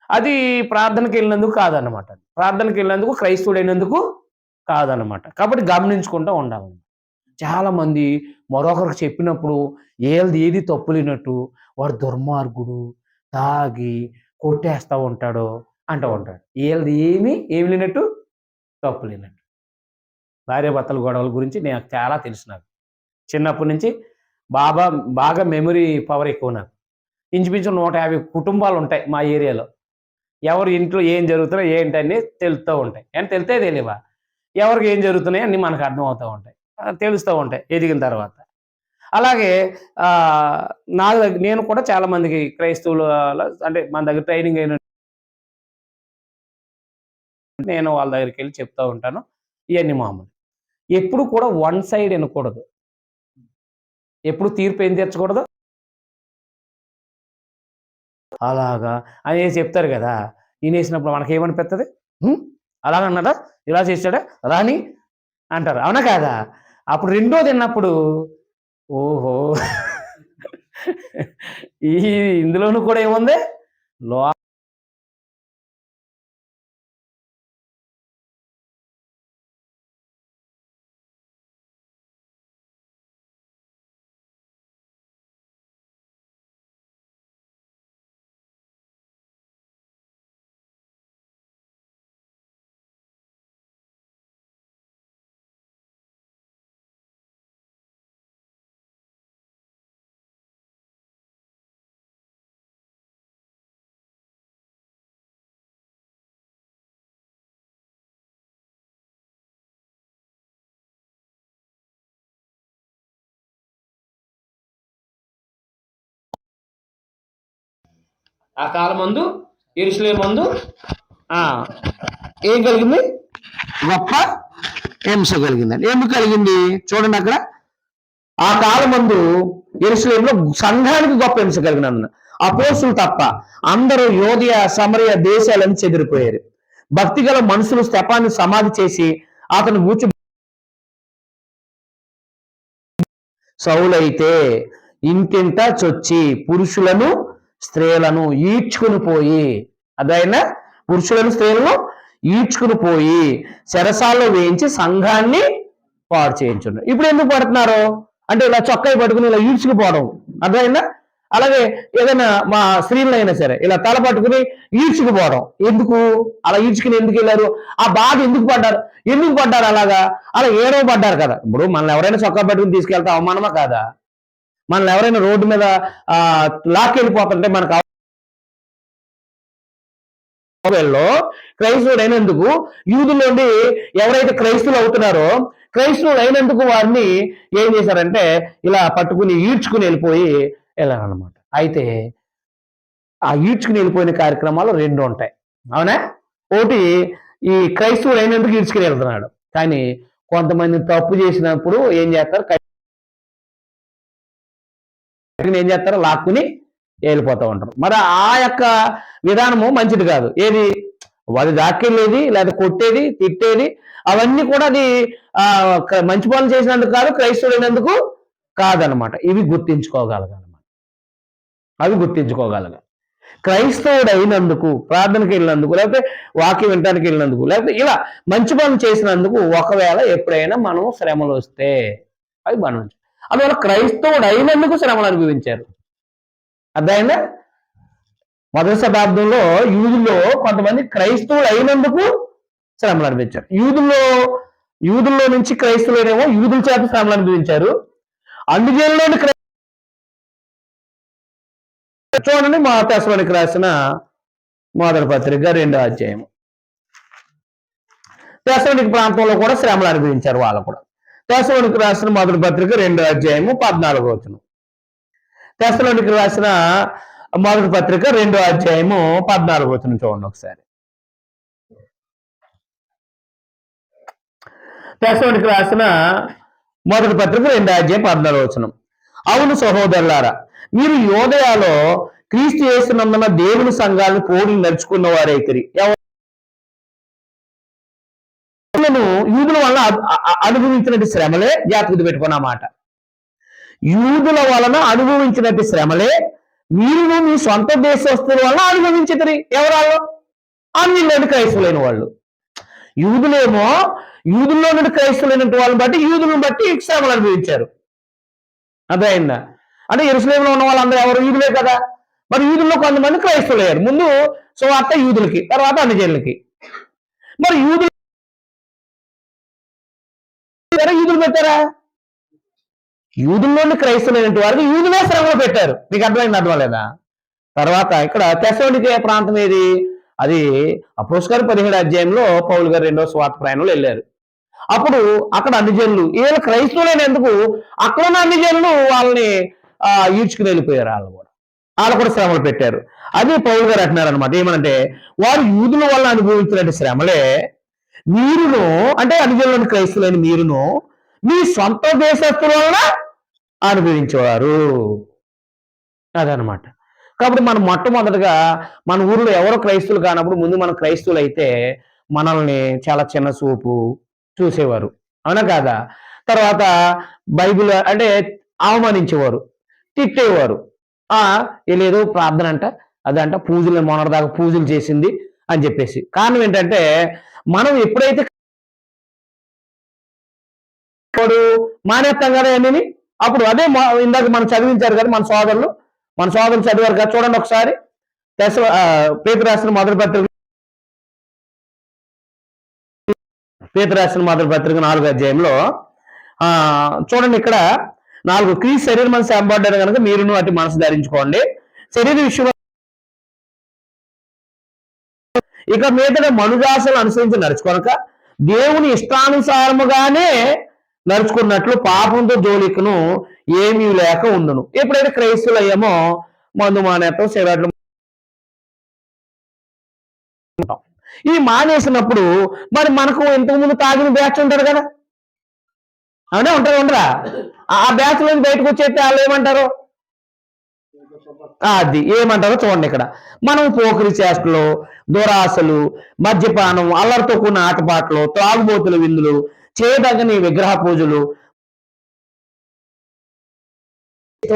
అది ప్రార్థనకి వెళ్ళినందుకు కాదన్నమాట. ప్రార్థనకి వెళ్ళినందుకు, క్రైస్తవుడైనందుకు కాదన్నమాట. కాబట్టి గమనించుకుంటూ ఉండాలి. చాలామంది మరొకరికి చెప్పినప్పుడు ఏది తప్పు లేనట్టు వాడు దుర్మార్గుడు, తాగి కొట్టేస్తూ ఉంటాడు అంటూ ఉంటాడు. ఏమి లేనట్టు, తప్పు లేనట్టు. భార్యాభర్తల గొడవల గురించి నాకు చాలా తెలుసు. నాకు చిన్నప్పటి నుంచి బాగా మెమరీ పవర్ ఎక్కువ. నాకు ఇంచుమించు 150 కుటుంబాలు ఉంటాయి మా ఏరియాలో. ఎవరి ఇంట్లో ఏం జరుగుతున్నాయో ఏంటని తెలుస్తూ ఉంటాయి. తెలితే తెలియవా? ఎవరికి ఏం జరుగుతున్నాయి అన్నీ మనకు అర్థమవుతూ ఉంటాయి, తెలుస్తూ ఉంటాయి ఎదిగిన తర్వాత. అలాగే నేను కూడా చాలా మందికి క్రైస్తవులు అంటే మన దగ్గర ట్రైనింగ్ అయిన నేను వాళ్ళ దగ్గరికి వెళ్ళి చెప్తా ఉంటాను. ఇవన్నీ మామూలు. ఎప్పుడు కూడా వన్ సైడ్ వినకూడదు. ఎప్పుడు తీర్పు ఏం తీర్చకూడదు. అలాగా అనేసి చెప్తారు కదా! వినేసినప్పుడు మనకేమనిపిత్తది? అలాగన్నాడా? ఇలా చేశాడా? రాని అంటారు. అవునా కాదా? అప్పుడు రెండోది విన్నప్పుడు ఓహో! ఈ ఇందులోను కూడా ఏముంది? లో ఆ కాలమందు యెరూషలేమందు ఏం కలిగింది? గొప్ప హింస కలిగిందండి. ఎందుకు కలిగింది? చూడండి అక్కడ. ఆ కాలమందు యెరూషలేములో సంఘానికి గొప్ప హింస కలిగినందున అపోస్తులు తప్ప అందరూ యోధియ సమరయ దేశాలను చెదిరిపోయారు. భక్తి గల మనుషులు స్తెఫాన్ని సమాధి చేసి అతను కూర్చు సౌలైతే ఇంటింట చొచ్చి పురుషులను స్త్రీలను ఈడ్చుకుని పోయి అదైనా పురుషులను స్త్రీలను ఈడ్చుకుని పోయి చెరసాల్లో వేయించి సంఘాన్ని పాడు చేయించున్నారు. ఇప్పుడు ఎందుకు పడుతున్నారు అంటే ఇలా చొక్కాయి పట్టుకుని ఇలా ఈడ్చుకుపోవడం అదైనా అలాగే ఏదైనా మా స్త్రీలైనా సరే ఇలా తల పట్టుకుని ఈడ్చుకుపోవడం ఎందుకు అలా ఈడ్చుకుని ఎందుకు వెళ్ళారు? ఆ బాధ ఎందుకు పడ్డారు అలాగా? అలా ఏడో పడ్డారు కదా. ఇప్పుడు మనల్ని ఎవరైనా చొక్కా పట్టుకుని తీసుకెళ్తే అవమానమా కాదా? మనల్ని ఎవరైనా రోడ్డు మీద లాక్కెళ్ళిపోతుంటే మనకు క్రైస్తవుడు అయినందుకు యూదులోండి ఎవరైతే క్రైస్తవులు అవుతున్నారో క్రైస్తవులు అయినందుకు వారిని ఏం చేశారంటే ఇలా పట్టుకుని ఈడ్చుకుని వెళ్ళిపోయి వెళ్ళారనమాట. అయితే ఆ ఈడ్చుకుని వెళ్ళిపోయిన కార్యక్రమాలు రెండు ఉంటాయి. అవునా? ఒకటి ఈ క్రైస్తవుడు అయినందుకు ఈడ్చుకుని వెళ్తున్నాడు. కానీ కొంతమంది తప్పు చేసినప్పుడు ఏం చేస్తారు? ఏం చేస్తారు? లాక్కుని వెళ్ళిపోతూ ఉంటారు. మరి ఆ యొక్క విధానము మంచిది కాదు. ఏది వాడి దాక్కెళ్ళేది లేదా కొట్టేది తిట్టేది అవన్నీ కూడా అది మంచి పనులు చేసినందుకు కాదు, క్రైస్తవులైనందుకు కాదనమాట. ఇవి గుర్తించుకోగలగాలన్నమాట. అవి గుర్తించుకోగలగాలి. క్రైస్తవుడు అయినందుకు ప్రార్థనకి వెళ్ళినందుకు లేకపోతే వాక్యం వినటానికి వెళ్ళినందుకు లేకపోతే ఇలా మంచి పనులు చేసినందుకు ఒకవేళ ఎప్పుడైనా మనం శ్రమలు వస్తే అవి మనం అందువల్ల క్రైస్తవుడు అయినందుకు శ్రమలు అనుభవించారు. అర్థమైందా? మొదటి శతాబ్దంలో యూదుల్లో కొంతమంది క్రైస్తవులు అయినందుకు శ్రమలు అనుభవించారు. యూదుల్లో నుంచి క్రైస్తవులేనేమో యూదుల చేత శ్రమలు అనుభవించారు. అందుచేలోని చూడండి మా తెస్సలోనికి రాసిన మొదటి పత్రిక 2వ అధ్యాయం. తెస్సలోనికి ప్రాంతంలో కూడా శ్రమలు అనుభవించారు వాళ్ళు కూడా. తెస్సలోనికి రాసిన మొదటి పత్రిక 2వ అధ్యాయము 14వ వచనం. తెస్సలోనికి రాసిన మొదటి పత్రిక 2వ అధ్యాయము 14వ వచనం చూడండి ఒకసారి. తెస్సలోనికి రాసిన మొదటి పత్రిక 2వ అధ్యాయం 14వ వచనం. అవును సహోదరులారా, మీరు యోదయాలో క్రీస్తు యేసునందున దేవుని సంఘాలను పోడి నడుచుకున్న వారైతిరి. యూదుల వలన అనుభవించినట్టు శ్రమలే జాగ్రత్త పెట్టుకున్న మాట. యూదుల వలన అనుభవించినట్టు శ్రమలే మీరు మీ సొంత దేశస్తుల వలన అనుభవించితరి. ఎవరాళ్ళు? అన్నిలోని క్రైస్తవులైన వాళ్ళు. యూదులేమో యూదుల్లో నుండి క్రైస్తవులైన వాళ్ళని బట్టి యూదులను బట్టి శ్రమలు అనుభవించారు. అర్థమైందా? అంటే యెరూషలేములో ఉన్న వాళ్ళందరూ ఎవరు? యూదులే కదా. మరి యూదుల్లో కొంతమంది క్రైస్తవులు అయ్యారు. ముందు సువార్త యూదులకి, తర్వాత అన్ని జనులకి. మరి యూదులు పెట్టారా? యూదుల్లోని క్రైస్తవులైన వారికి యూదులే శ్రమలు పెట్టారు. మీకు అర్థమైంది? అర్థం లేదా? తర్వాత ఇక్కడ తెస్సలోనికే ప్రాంతం ఏది? అది అపోస్తలుల 17వ అధ్యాయంలో పౌలు గారు 2వ సువార్త ప్రయాణంలో వెళ్ళారు. అప్పుడు అక్కడ అన్ని జనులు వీళ్ళు క్రైస్తవులైనందుకు అక్కడ ఉన్న అన్ని జనులు వాళ్ళని ఈడ్చుకుని వెళ్ళిపోయారు. వాళ్ళు కూడా శ్రమలు పెట్టారు. అది పౌలు గారు అంటున్నారు అనమాట. ఏమనంటే వారు యూదుల వల్ల అనుభవించినట్టు శ్రమలే మీరును, అంటే అనుజనులను క్రైస్తులైన మీరును మీ సొంత దేశస్తుల వలన అనుభవించేవారు. అదనమాట. కాబట్టి మనం మొట్టమొదటిగా మన ఊర్లో ఎవరో క్రైస్తువులు కానప్పుడు ముందు మనం క్రైస్తువులు అయితే మనల్ని చాలా చిన్న చూపు చూసేవారు, అవునా కాదా? తర్వాత బైబిల్ అంటే అవమానించేవారు, తిట్టేవారు. వీళ్ళేదో ప్రార్థన అంట, అదంట పూజలు, మొన్నటిదాకా పూజలు చేసింది అని చెప్పేసి. కారణం ఏంటంటే మనం ఎప్పుడైతే మానేస్తాం కదా అన్నీ, అప్పుడు అదే ఇందాక మనం చదివించారు కదా మన సోదరులు చదివారు కదా, చూడండి ఒకసారి. పేతురు రాసిన మొదటి పత్రిక 4వ అధ్యాయంలో చూడండి. ఇక్కడ 4 క్రీస్తు శరీరం మనసు ఎంబడ్డారు కనుక మీరును అటు మనసు ధరించుకోండి. శరీర విషయం ఇక మీదట మనుజాసలు అనుసరించి నడుచుకొనక దేవుని ఇష్టానుసారముగానే నడుచుకున్నట్లు పాపంతో జోలికను ఏమీ లేక ఉండును. ఎప్పుడైతే క్రైస్తువులు అయ్యామో మందు మానేతం, సిగరెట్లు ఈ మానేసినప్పుడు మరి మనకు ఇంతకుముందు తాగిన బ్యాచ్ ఉంటారు కదా, అవునా? ఉండరా? ఆ బ్యాచ్ నుంచి బయటకు వచ్చేస్తే వాళ్ళు ఏమంటారు? అది ఏమంటారో చూడండి. ఇక్కడ మనం పోకిరి చేష్టలు, దురాశలు, మద్యపానం, అల్లరితో కూడిన ఆటపాటలు, త్రాగుబోతుల విందులు, చేయదగని విగ్రహ పూజలు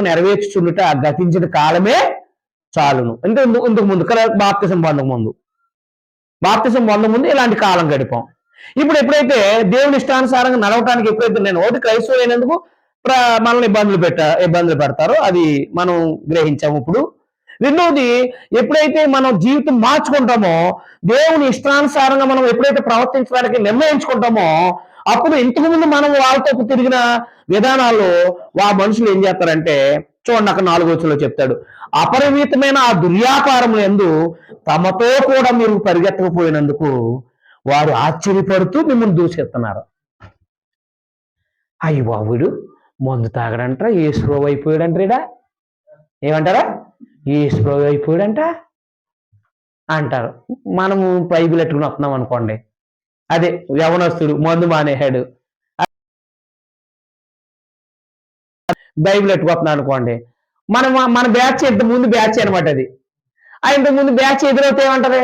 నెరవేర్చుచుండుట గతించిన కాలమే చాలును. అంటే ఇంతకు ముందు బాప్తిసం పొందక ముందు ఇలాంటి కాలం గడిపాం. ఇప్పుడు ఎప్పుడైతే దేవుని ఇష్టానుసారంగా నడవటానికి ఎప్పుడైతే నేను ఒకటి క్రైస్తవులు అయినందుకు మనల్ని ఇబ్బందులు పెడతారో అది మనం గ్రహించాము. ఇప్పుడు రెండవది, ఎప్పుడైతే మనం జీవితం మార్చుకుంటామో, దేవుని ఇష్టానుసారంగా మనం ఎప్పుడైతే ప్రవర్తించడానికి నిర్ణయించుకుంటామో, అప్పుడు ఇంతకుముందు మనం వాళ్ళతో తిరిగిన విధానాల్లో ఆ మనుషులు ఏం చేస్తారంటే చూడండి, అక్కడ 4వ వచనంలో చెప్తాడు, అపరిమితమైన ఆ దుర్వ్యాపారం యందు తమతో కూడా మీరు పరిగెత్తకపోయినందుకు వారు ఆశ్చర్యపడుతూ మిమ్మల్ని దూషిస్తున్నారు. అయ్యి బాబుడు మందు తాగడంట, యేసుప్రభు అయిపోయాడంటారా? ఏమంటారా? యేసుప్రభు అయిపోయాడంట అంటారు. మనము బైబిల్ ఎట్టుకుని వస్తున్నాం అనుకోండి, అదే యవనస్తుడు మందు మానేశాడు, బైబిల్ ఎట్టుకొస్తున్నాం అనుకోండి, మన బ్యాచ్ ఇంత ముందు బ్యాచ్ అనమాట. అది ఇంత ముందు బ్యాచ్ ఎదురవుతే ఏమంటది?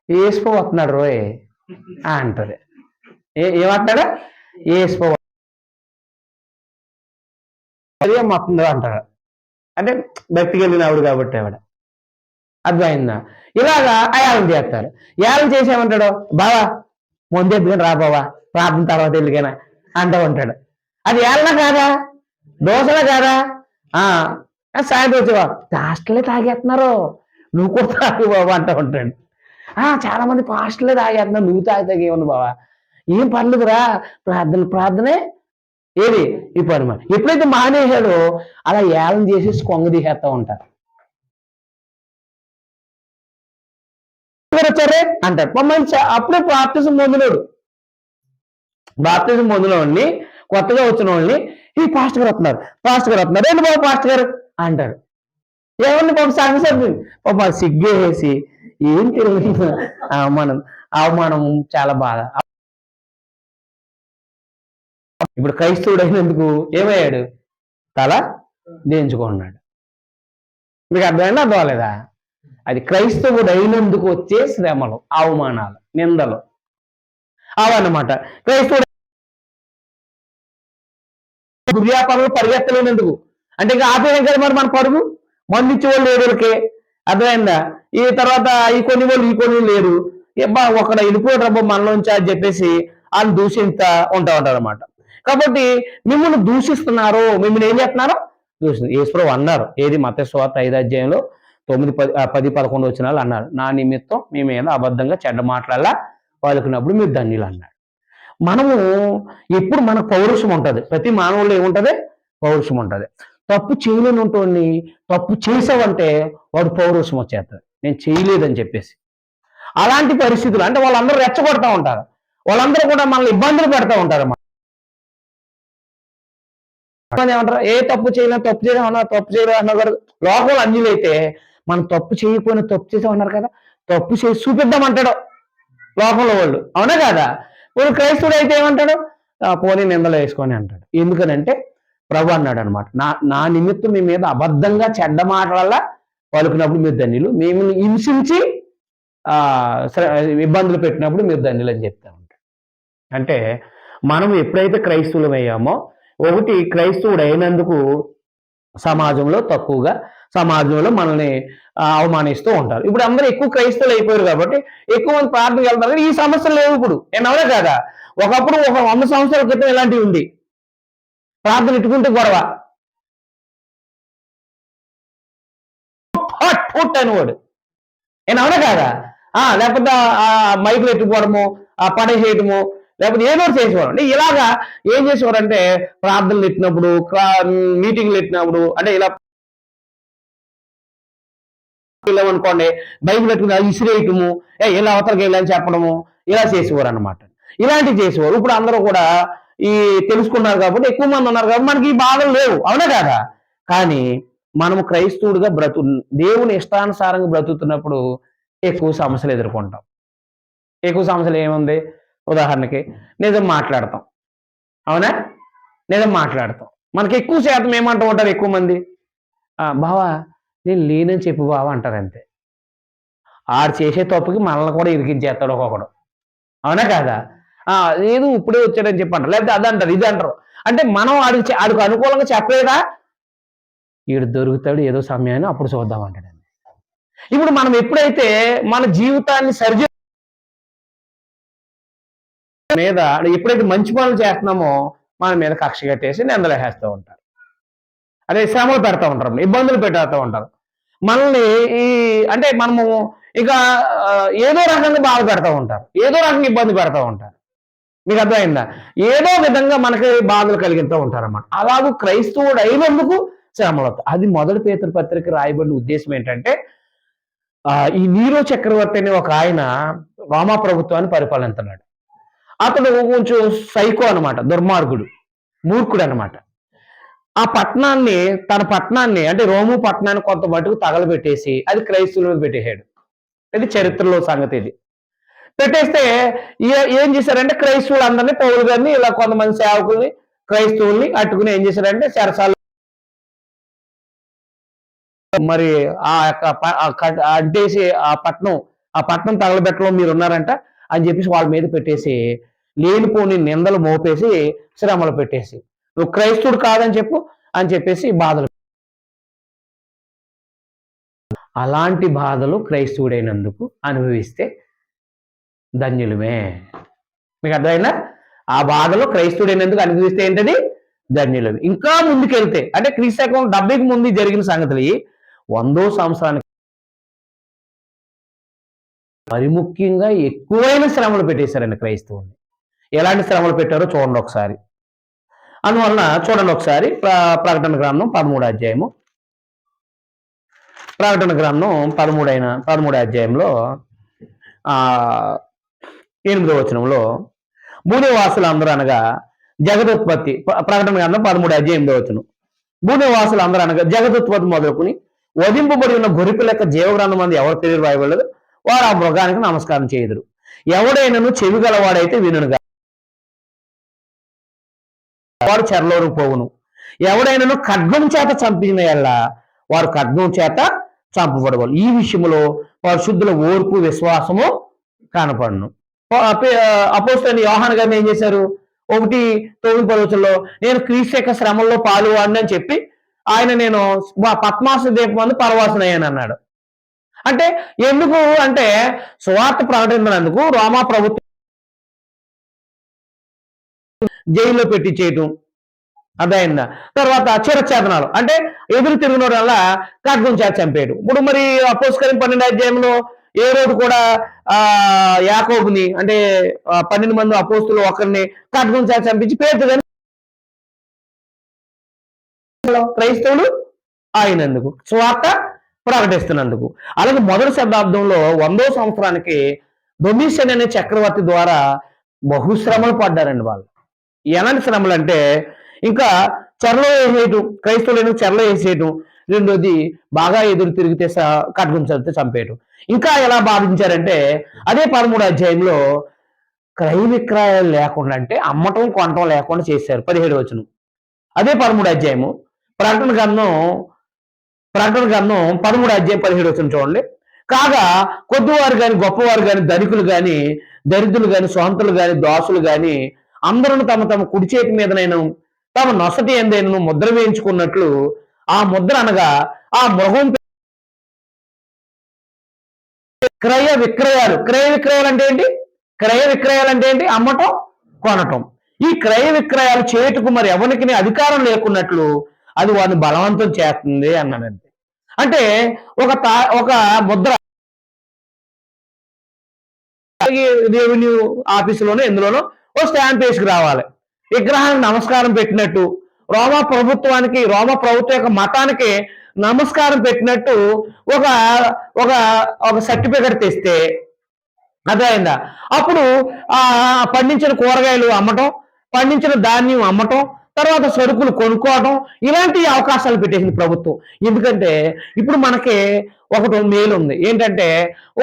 యేసుప్రభు వస్తున్నాడు రోయ్ అంటది. ఏమంటున్నాడు? యేసుప్రభు వస్తుందో అంటారు. అంటే భక్తికి వెళ్ళిన ఆవిడ కాబట్టి ఆవిడ అర్థమైందా? ఇలాగా ఏళం చేస్తారు. ఏళం చేసేమంటాడు, బావా ముందే రా బావా, ప్రార్థన తర్వాత వెళ్ళికైనా అంటూ ఉంటాడు. అది ఏళ్ళనా కాదా? దోశలా కాదా? సాయంత్రం వచ్చేవా పాస్టర్లే తాగేస్తున్నారు, నువ్వు కూడా తాగు బాబా అంటూ ఉంటాడు. చాలా మంది పాస్టర్లే తాగేస్తున్నారు, నువ్వు తాగితే ఏముంది బావా, ఏం పర్లేదురా, ప్రార్థనే ఏది ఈ పని. ఎప్పుడైతే మానేశాడో అలా ఏళం చేసేసి కొంగ తీసేస్తా ఉంటారు. వచ్చారే అంటారు మమ్మల్ని. అప్పుడే బాప్తిజం పొందినోడిని, కొత్తగా వచ్చిన వాళ్ళని ఈ పాస్టర్ గారు వస్తున్నారు ఏంటి బాబు పాస్టర్ గారు అంటారు. ఏమన్నా పాప సంగతి పాప సిగ్గేసి ఏం తెలియదు, అవమానం చాలా బాధ. ఇప్పుడు క్రైస్తవుడు అయినందుకు ఏమయ్యాడు? తల దించుకున్నాడు. మీకు అర్థమైనా అర్థం అవ్వలేదా? అది క్రైస్తవుడు అయినందుకు వచ్చే శ్రమలు, అవమానాలు, నిందలు అవన్నమాట. క్రైస్తవుడు దుర్వ్యాపారంలో పరిగెత్తలేనందుకు అంటే ఇంకా ఆపేయం కదా మరి మన పరుగు. మందిచ్చే వాళ్ళు లేరుకే, అర్థమైందా? ఈ తర్వాత ఈ కొన్ని లేరు, ఒకడు వెళ్ళిపోయాడు రబ్బ మనలోంచి అని చెప్పేసి వాళ్ళు దూషిస్తా ఉంటారు అనమాట. కాబట్టి మిమ్మల్ని దూషిస్తున్నారు, మిమ్మల్ని ఏం చేస్తున్నారు? యేసుప్రభువు అన్నారు, ఏది మత్తయి సువార్త 5వ అధ్యాయంలో 9, 10, 11 వచనాలు అన్నారు, నా నిమిత్తం మీ మీద అబద్ధంగా చెడ్డ మాట్లాడాలా పలుకున్నప్పుడు మీరు ధన్యులు అన్నాడు. మనము ఎప్పుడు మనకు పౌరుషం ఉంటుంది, ప్రతి మానవుల్లో ఏముంటది? పౌరుషం ఉంటుంది. తప్పు చేయలేని ఉంటుంది, తప్పు చేసావంటే వాడు పౌరుషం వచ్చేస్తుంది, నేను చేయలేదని చెప్పేసి. అలాంటి పరిస్థితులు అంటే వాళ్ళందరూ రెచ్చగొడతా ఉంటారు. వాళ్ళందరూ కూడా మనల్ని ఇబ్బందులు పెడతా ఉంటారు అన్నమాట. ఏమంటారు, ఏ తప్పు చేయలేం, తప్పు చేయడం అన్నా, తప్పు చేయడం అన్నారు. లోకంలో అన్యులైతే మనం తప్పు చేయకపోయినా తప్పు చేసాం అన్నారు కదా, తప్పు చేసి చూపిద్దామంటాడు లోకంలో వాళ్ళు, అవునా కాదా? ఇప్పుడు క్రైస్తవుడు అయితే ఏమంటాడు, పోనీ నిందలు వేసుకొని అంటాడు. ఎందుకనంటే ప్రభు అన్నాడు అనమాట, నా నా నిమిత్తం మీ మీద అబద్ధంగా చెడ్డ మాటల పలుకున్నప్పుడు మీరు ధన్యులు, మేము హింసించి ఆ ఇబ్బందులు పెట్టినప్పుడు మీరు ధన్యులు అని చెప్తా ఉంటాడు. అంటే మనం ఎప్పుడైతే క్రైస్తవులం అయ్యామో, ఒకటి క్రైస్తవుడు అయినందుకు సమాజంలో తక్కువగా, సమాజంలో మనల్ని అవమానిస్తూ ఉంటారు. ఇప్పుడు అందరూ ఎక్కువ క్రైస్తవులు అయిపోయారు కాబట్టి ఎక్కువ మంది ప్రార్థనకి వెళ్తారు కానీ ఈ సమస్యలు లేవు ఇప్పుడు. అవునా కాదా? ఒకప్పుడు ఒక 100 సంవత్సరాల క్రితం ఇలాంటివి ఉంది. ప్రార్థన ఇట్టుకుంటే గొడవ, అనేవాడు. అవునా కాదా? లేకపోతే మైకులు ఎత్తుకోవడము, పడేసేయటము, లేకపోతే ఏదో ఒకటి చేసేవాడు. అంటే ఇలాగా ఏం చేసేవారంటే ప్రార్థనలు ఎట్టినప్పుడు, మీటింగ్లు ఎట్టినప్పుడు, అంటే ఇలా అనుకోండి, బైబిల్ పెట్టుకుని ఇసిరేయటము, ఇలా అవతలకి వెళ్ళని చెప్పడము, ఇలా చేసేవారు అనమాట. ఇలాంటివి చేసేవారు. ఇప్పుడు అందరూ కూడా ఈ తెలుసుకున్నారు కాబట్టి, ఎక్కువ మంది ఉన్నారు కాబట్టి మనకి ఈ బాధలు లేవు, అవునా కాదా? కానీ మనము క్రైస్తవుడిగా దేవుని ఇష్టానుసారంగా బ్రతుకుతున్నప్పుడు ఎక్కువ సమస్యలు ఎదుర్కొంటాం. ఎక్కువ సమస్యలు ఏముంది, ఉదాహరణకి నిజం మాట్లాడతాం, అవునా? నిజం మాట్లాడతాం. మనకి ఎక్కువ శాతం ఏమంటూ ఉంటారు ఎక్కువ మంది, బావా నేను లేనని చెప్పు బావా అంటారు అంతే. ఆడు చేసే తప్పుకి మనల్ని కూడా ఇరికించేస్తాడు ఒక్కొక్కడు, అవునా కాదా? లేదు ఇప్పుడే వచ్చాడని చెప్పి అంటారు, లేకపోతే అదంటారు ఇది అంటారు. అంటే మనం ఆడికి అనుకూలంగా చెప్పలేదా, వీడు దొరుకుతాడు ఏదో సమయాన్ని అప్పుడు చూద్దాం అంటాడు. ఇప్పుడు మనం ఎప్పుడైతే మన జీవితాన్ని సరిచే మీద ఎప్పుడైతే మంచి పనులు చేస్తున్నామో మన మీద కక్ష కట్టేసి నిందలేసేస్తూ ఉంటారు, అదే శ్రమలు పెడతా ఉంటారు, ఇబ్బందులు పెట్టేస్తూ ఉంటారు మనల్ని. అంటే మనము ఇక ఏదో రకంగా బాధ పెడతా ఉంటారు, ఏదో రకంగా ఇబ్బంది పెడతా ఉంటారు. మీకు అర్థమైందా? ఏదో విధంగా మనకి బాధలు కలిగిస్తూ ఉంటారన్నమాట. అలాగే క్రైస్తవుడు అయినందుకు శ్రమలు. అది మొదటి పేతురు పత్రిక రాయబడిన ఉద్దేశం ఏంటంటే, ఈ నీరో చక్రవర్తి అనే ఒక ఆయన రోమా ప్రభుత్వాన్ని పరిపాలిస్తున్నాడు. అతడు కొంచెం సైకో అనమాట, దుర్మార్గుడు, మూర్ఖుడు అనమాట. తన పట్టణాన్ని అంటే రోము పట్టణాన్ని కొంత మటుకు తగలబెట్టేసి అది క్రైస్తవుల మీద పెట్టేశాడు. ఇది చరిత్రలో సంగతి. ఇది పెట్టేస్తే ఏం చేశారంటే క్రైస్తవులు అందరినీ, పౌలు గారిని, ఇలా కొంతమంది సేవకుల్ని, క్రైస్తవుల్ని అట్టుకుని ఏం చేశారంటే చెరసాలు మరి అంటేసి ఆ పట్నం తగలబెట్టలో మీరు ఉన్నారంట అని చెప్పేసి వాళ్ళ మీద పెట్టేసి లేనిపోని నిందలు మోపేసి శ్రమలు పెట్టేసి, నువ్వు క్రైస్తవుడు కాదని చెప్పు అని చెప్పేసి బాధలు. అలాంటి బాధలు క్రైస్తవుడైనందుకు అనుభవిస్తే ధన్యులమే. మీకు అర్థమైనా? ఆ బాధలు క్రైస్తవుడైనందుకు అనుభవిస్తే ఏంటది, ధన్యులమే. ఇంకా ముందుకెళ్తే అంటే క్రీస్తు 70కి ముందు జరిగిన సంగతులు 100వ సంవత్సరానికి మరి ముఖ్యంగా ఎక్కువైన శ్రమలు పెట్టేశారండి క్రైస్తవుని. ఎలాంటి శ్రమలు పెట్టారో చూడండి ఒకసారి. అందువలన చూడండి ఒకసారి ప్రకటన గ్రంథం 13వ అధ్యాయము. ప్రకటన గ్రంథం 13వ అధ్యాయంలో 8వ వచనంలో భూనివాసులు అందరూ అనగా జగదుత్పత్తి. ప్రకటన గ్రంథం 13వ అధ్యాయం 8వ వచనం. భూనివాసులు అందరూ అనగా జగదుత్పత్తి మొదలుకుని వధింపబడి ఉన్న గొరిపి లెక్క జీవగ్రంథం మంది ఎవరి పేరు రాయబడలేదు, వారు ఆ మృగానికి నమస్కారం చేయదురు. ఎవడైనాను చెవి గలవాడైతే వినుగా, వాడు చెరలోనికి పోవును. ఎవడైనాను ఖడ్గం చేత చంపిన ఎల్లా వారు ఖడ్గం చేత చంపబడవాలి. ఈ విషయంలో పరిశుద్ధుల ఓర్పు విశ్వాసము కనపడను. అపోస్తలుడైన యోహాను గారిని ఏం చేశారు, 1:9 నేను క్రీస్తు యొక్క శ్రమల్లో పాలువాడిని అని చెప్పి ఆయన నేను పద్మాస దీపం మందు పరవాసనయ్యాను అన్నాడు. అంటే ఎందుకు అంటే సువార్త ప్రకటించినందుకు రోమా ప్రభుత్వం జైల్లో పెట్టి చేయటం అదైందా. తర్వాత చిరఛేదనాలు అంటే ఎదురు తిరిగిన వల్ల ఖడ్గం చేత చంపేయడం. ఇప్పుడు మరి అపోస్తలుల 12వ అధ్యాయంలో ఏ రోజు కూడా యాకోబుని అంటే 12 మంది అపోస్తులు ఒకరిని ఖడ్గం చేత చంపించి పేర్చదని క్రైస్తవులు అయినందుకు, స్వార్థ ప్రకటిస్తున్నందుకు. అలాగే మొదటి శతాబ్దంలో 100వ సంవత్సరానికి డొమిషియన్ అనే చక్రవర్తి ద్వారా బహుశ్రమలు పడ్డారండి వాళ్ళు. ఎలాంటి శ్రమలు అంటే ఇంకా చెరలో వేసేయటం, క్రైస్తవులను చెరలో వేసేయటం, రెండోది బాగా ఎదురు తిరిగితే ఖడ్గం చదివితే చంపేయటం. ఇంకా ఎలా బాధించారంటే అదే 13 అధ్యాయంలో క్రయ విక్రయాలు లేకుండా అంటే అమ్మటం కొనటం లేకుండా చేశారు. 17 వచనం. అదే 13 అధ్యాయము. ప్రకటన గ్రంథం 13 అధ్యాయం 17 వచనం చూడండి. కాగా కొద్దివారు గాని, గొప్పవారు గాని, ధనికులు గాని, దరిద్రులు గాని, స్వంతులు గాని, దాసులు గాని అందరూ తమ తమ కుడి చేతి మీదనైనా తమ నొసటి ఎందైనను ముద్ర వేయించుకున్నట్లు ఆ ముద్ర అనగా ఆ మృగం క్రయ విక్రయాలు. క్రయ విక్రయాలు అంటే ఏంటి? క్రయ విక్రయాలు అంటే ఏంటి? అమ్మటం, కొనటం. ఈ క్రయ విక్రయాలు చేయుటకు మరి ఎవరికి అధికారం లేకున్నట్లు అది వారిని బలవంతం చేస్తుంది అన్నాడంతే. అంటే ఒక ముద్ర రెవెన్యూ ఆఫీసులోనో ఎందులోనో ఓ స్టాంప్ వేసుకు రావాలి. విగ్రహానికి నమస్కారం పెట్టినట్టు, రోమా ప్రభుత్వం యొక్క మతానికి నమస్కారం పెట్టినట్టు ఒక ఒక ఒక సర్టిఫికెట్ తెస్తే అర్థమైందా? అప్పుడు ఆ పండించిన కూరగాయలు అమ్మటం, పండించిన ధాన్యం అమ్మటం, తర్వాత సరుకులు కొనుక్కోవటం, ఇలాంటి అవకాశాలు పెట్టేసింది ప్రభుత్వం. ఎందుకంటే ఇప్పుడు మనకి ఒకటి మేలు ఉంది. ఏంటంటే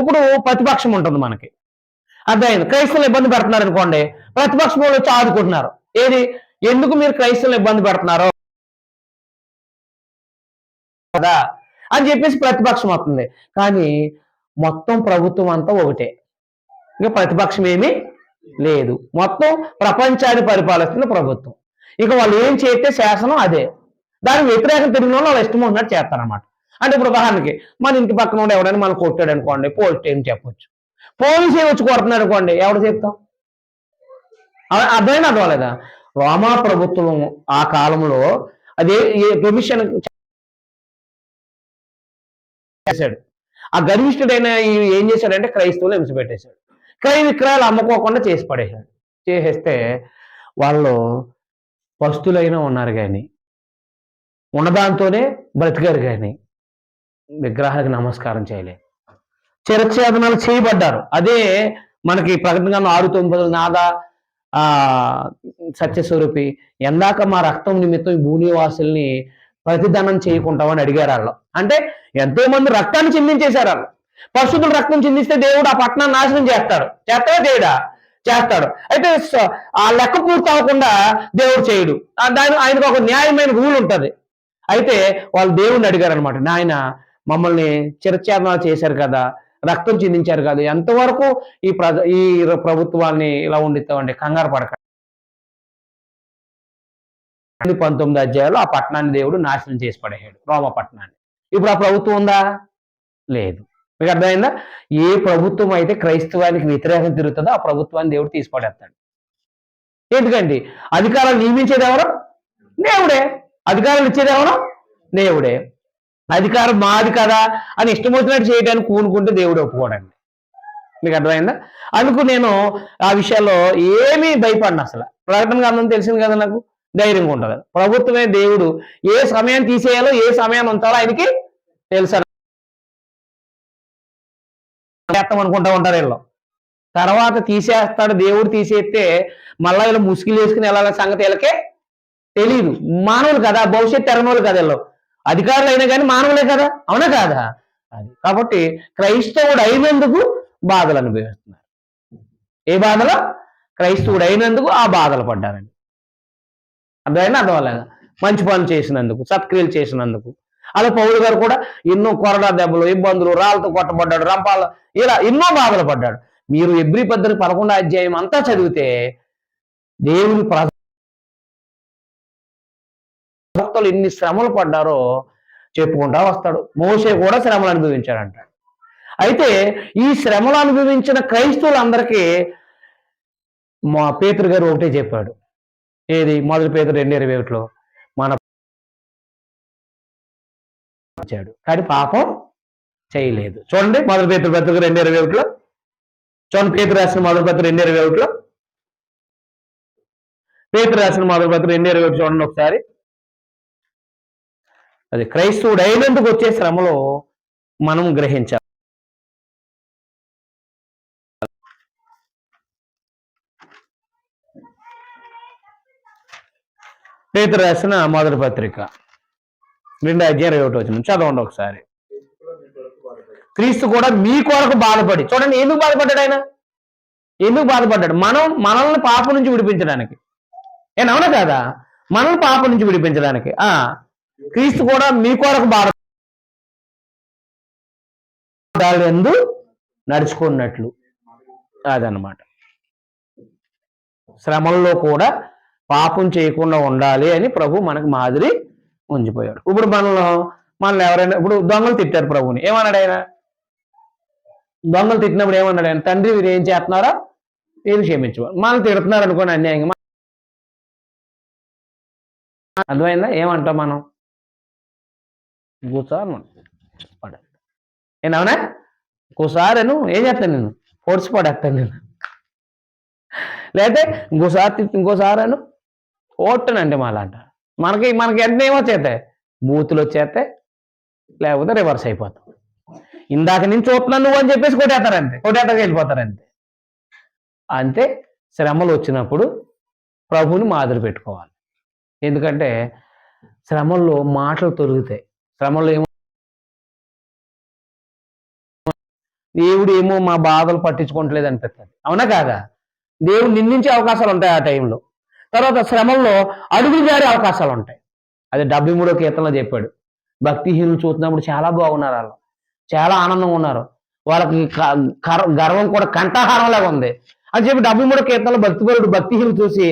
ఇప్పుడు ప్రతిపక్షం ఉంటుంది మనకి. అర్థమైంది. క్రైస్తవులు ఇబ్బంది పెడుతున్నారు అనుకోండి, ప్రతిపక్షం వాళ్ళు వచ్చి ఆదుకుంటున్నారు. ఏది? ఎందుకు మీరు క్రైస్తవులు ఇబ్బంది పెడుతున్నారో కదా అని చెప్పేసి ప్రతిపక్షం వస్తుంది. కానీ మొత్తం ప్రభుత్వం అంతా ఒకటే, ఇంకా ప్రతిపక్షం ఏమీ లేదు. మొత్తం ప్రపంచాన్ని పరిపాలిస్తున్న ప్రభుత్వం. ఇక వాళ్ళు ఏం చేస్తే శాసనం అదే. దానికి వ్యతిరేకం తిరిగిన వాళ్ళు ఇష్టం ఉన్నట్టు చేస్తారన్నమాట. అంటే ఇప్పుడు ఉదాహరణకి మన ఇంటి పక్కన ఎవరైనా మనం కొట్టాడు అనుకోండి, పోలీస్ ఏం చెప్పొచ్చు. పోలీసు వచ్చి కొడుతున్నాడు అనుకోండి, ఎవరు చెప్తాం? అర్థమైనా అర్థవాలేదా? రోమా ప్రభుత్వం ఆ కాలంలో అదే పెర్మిషన్ చేశాడు. ఆ గర్విష్ఠుడైన ఏం చేశాడంటే క్రైస్తవులు హింసపెట్టేశాడు. క్రయ విక్రయాలు అమ్ముకోకుండా చేసి పడేశాడు. చేసేస్తే వాళ్ళు పస్తులైనా ఉన్నారు కానీ, ఉన్నదాంతోనే బ్రతికారు కానీ విగ్రహాలకు నమస్కారం చేయలేదు. చిరఛేదనాలు చేయబడ్డారు. అదే మనకి ప్రకటన 6:9 నాదా సత్యస్వరూపి ఎందాక మా రక్తం నిమిత్తం భూనివాసుల్ని ప్రతిదానం చేయకుంటామని అడిగారు వాళ్ళు. అంటే ఎంతో మంది రక్తాన్ని చిందించేశారు వాళ్ళు. పరిశుద్ధుల రక్తం చిందిస్తే దేవుడు ఆ పట్టణాన్ని నాశనం చేస్తాడు. చేస్తాడా చేయడా? చేస్తాడు. అయితే ఆ లెక్క పూర్తి అవ్వకుండా దేవుడు చేయడు. ఆయనకు ఒక న్యాయమైన రూల్ ఉంటుంది. అయితే వాళ్ళు దేవుడిని అడిగారు అనమాట, నాయన మమ్మల్ని చిరఛేదనాలు చేశారు కదా, రక్తం చిందించారు కదా, ఎంతవరకు ఈ ప్రభుత్వాన్ని ఇలా ఉండిస్తామండి, కంగారు పడకండి. 19 అధ్యాయాలు ఆ పట్టణాన్ని దేవుడు నాశనం చేసి పడేశాడు, రోమ పట్టణాన్ని. ఇప్పుడు ఆ ప్రభుత్వం ఉందా? లేదు. మీకు అర్థమైందా? ఏ ప్రభుత్వం అయితే క్రైస్తవానికి వ్యతిరేకం తిరుగుతుందో ఆ ప్రభుత్వాన్ని దేవుడు తీసి పడేస్తాడు. ఎందుకండి? అధికారాలు నియమించేది ఎవరు? దేవుడే. అధికారాలు ఇచ్చేది ఎవరు? దేవుడే. అధికారం మాది కదా అని ఇష్టం వచ్చినట్టు చేయడానికి కూనుకుంటే దేవుడు ఒప్పుకోడండి. మీకు అర్థమైందా? అందుకు నేను ఆ విషయాల్లో ఏమీ భయపడిన. అసలు ప్రకటన గ్రంథం తెలిసింది కదా, నాకు ధైర్యంగా ఉంటుంది. ప్రభుత్వమే దేవుడు ఏ సమయాన్ని తీసేయాలో ఏ సమయాన్ని ఉంచాలో ఆయనకి తెలుసు అనుకుంటా ఉంటారు వీళ్ళు. తర్వాత తీసేస్తాడు దేవుడు. తీసేస్తే మళ్ళా వీళ్ళు ముసుగులు వేసుకుని వెళ్ళాల సంగతి వీళ్ళకే తెలియదు. మానవులు కదా, భవిష్యత్తు తెరనోళ్ళు కదా వీళ్ళు. అధికారులు అయినా కానీ మానవులే కదా, అవునా కాదా? అది కాబట్టి క్రైస్తవుడు అయినందుకు బాధలు అనుభవిస్తున్నారు. ఏ బాధలు? క్రైస్తవుడు అయినందుకు ఆ బాధలు పడ్డారండి. అర్థమైనా అర్థమలేదా? మంచి పనులు చేసినందుకు, సత్క్రియలు చేసినందుకు. అలా పౌలు గారు కూడా ఎన్నో కొరడా దెబ్బలు, ఇబ్బందులు, రాళ్ళతో కొట్టబడ్డాడు, రంపాలు, ఇలా ఎన్నో బాధలు పడ్డాడు. మీరు ఎబ్రీ పత్రిక 11వ అధ్యాయం అంతా చదివితే దేవుని భక్తులు ఎన్ని శ్రమలు పడ్డారో చెప్పుకుంటా వస్తాడు. మోషే కూడా శ్రమలు అనుభవించాడంట. అయితే ఈ శ్రమలు అనుభవించిన క్రైస్తవులందరికీ మా పేతురు గారు ఒకటే చెప్పాడు. ఏది? 1 పేతురు 2:21 మన కానీ పాపం చేయలేదు. చూడండి 1 పేతురు పత్రిక 2:21 చూడండి. పేతురు రాసిన 1 పత్రిక 2:21 పేతురు రాసిన 1 పత్రిక 2:21 చూడండి ఒకసారి. అది క్రైస్తవుడు అయినందుకు వచ్చే శ్రమలో మనం గ్రహించాలి. పేతురు రాసిన మొదటి పత్రిక 2:21 చదవండి ఒకసారి. క్రీస్తు కూడా మీ కొరకు బాధపడి, చూడండి ఎందుకు బాధపడ్డాడు ఆయన, ఎందుకు బాధపడ్డాడు? మనల్ని పాపం నుంచి విడిపించడానికి. అవునా కాదా? మనల్ని పాపం నుంచి విడిపించడానికి క్రీస్తు కూడా మీ కొరకు ఎందు నడుచుకున్నట్లు, అదనమాట. శ్రమల్లో కూడా పాపం చేయకుండా ఉండాలి అని ప్రభు మనకు మాదిరి ఉంచిపోయాడు. ఇప్పుడు మనల్ని ఎవరైనా, ఇప్పుడు దొంగలు తిట్టారు ప్రభుని, ఏమన్నాడు ఆయన? దొంగలు తిట్టినప్పుడు ఏమన్నాడు ఆయన? తండ్రి మీరు ఏం చేస్తున్నారో మీరు క్షమించు. మనం తిడుతున్నారు అనుకోండి అన్యాయంగా, అర్థమైందా? ఏమంటాం మనం? కూర్చోను అవునా, ఇంకోసారి ఏం చేస్తాను నేను, పొడిచి పడేస్తాను నేను, లేకపోతే ఇంకోసారి ఓట్టనండి మాలాంట. మనకి వెంటనే ఏమొచ్చేస్తాయి, బూతులు వచ్చేస్తాయి, లేకపోతే రివర్స్ అయిపోతాం. ఇందాక నేను చూస్తున్నాను నువ్వు అని చెప్పేసి కొట్టేస్తాకి వెళ్ళిపోతారంతే. అంతే శ్రమలు వచ్చినప్పుడు ప్రభువుని మాదిరి పెట్టుకోవాలి. ఎందుకంటే శ్రమల్లో మాటలు తొలుగుతాయి. శ్రమల్లో దేవుడు ఏమో మా బాధలు పట్టించుకోవట్లేదు అనిపిస్తుంది, అవునా కాదా? దేవుడు నిందించే అవకాశాలు ఉంటాయి ఆ టైంలో. తర్వాత శ్రమల్లో అడుగులు జారే అవకాశాలు ఉంటాయి. అది 73వ కీర్తనలో చెప్పాడు. భక్తిహీనులు చూసినప్పుడు చాలా బాగున్నారు, వాళ్ళు చాలా ఆనందంగా ఉన్నారు, వాళ్ళకి గర్వం కూడా కంఠహారంలాగా ఉంది అని చెప్పి 73వ కీర్తనలో భక్తిహీనులు చూసి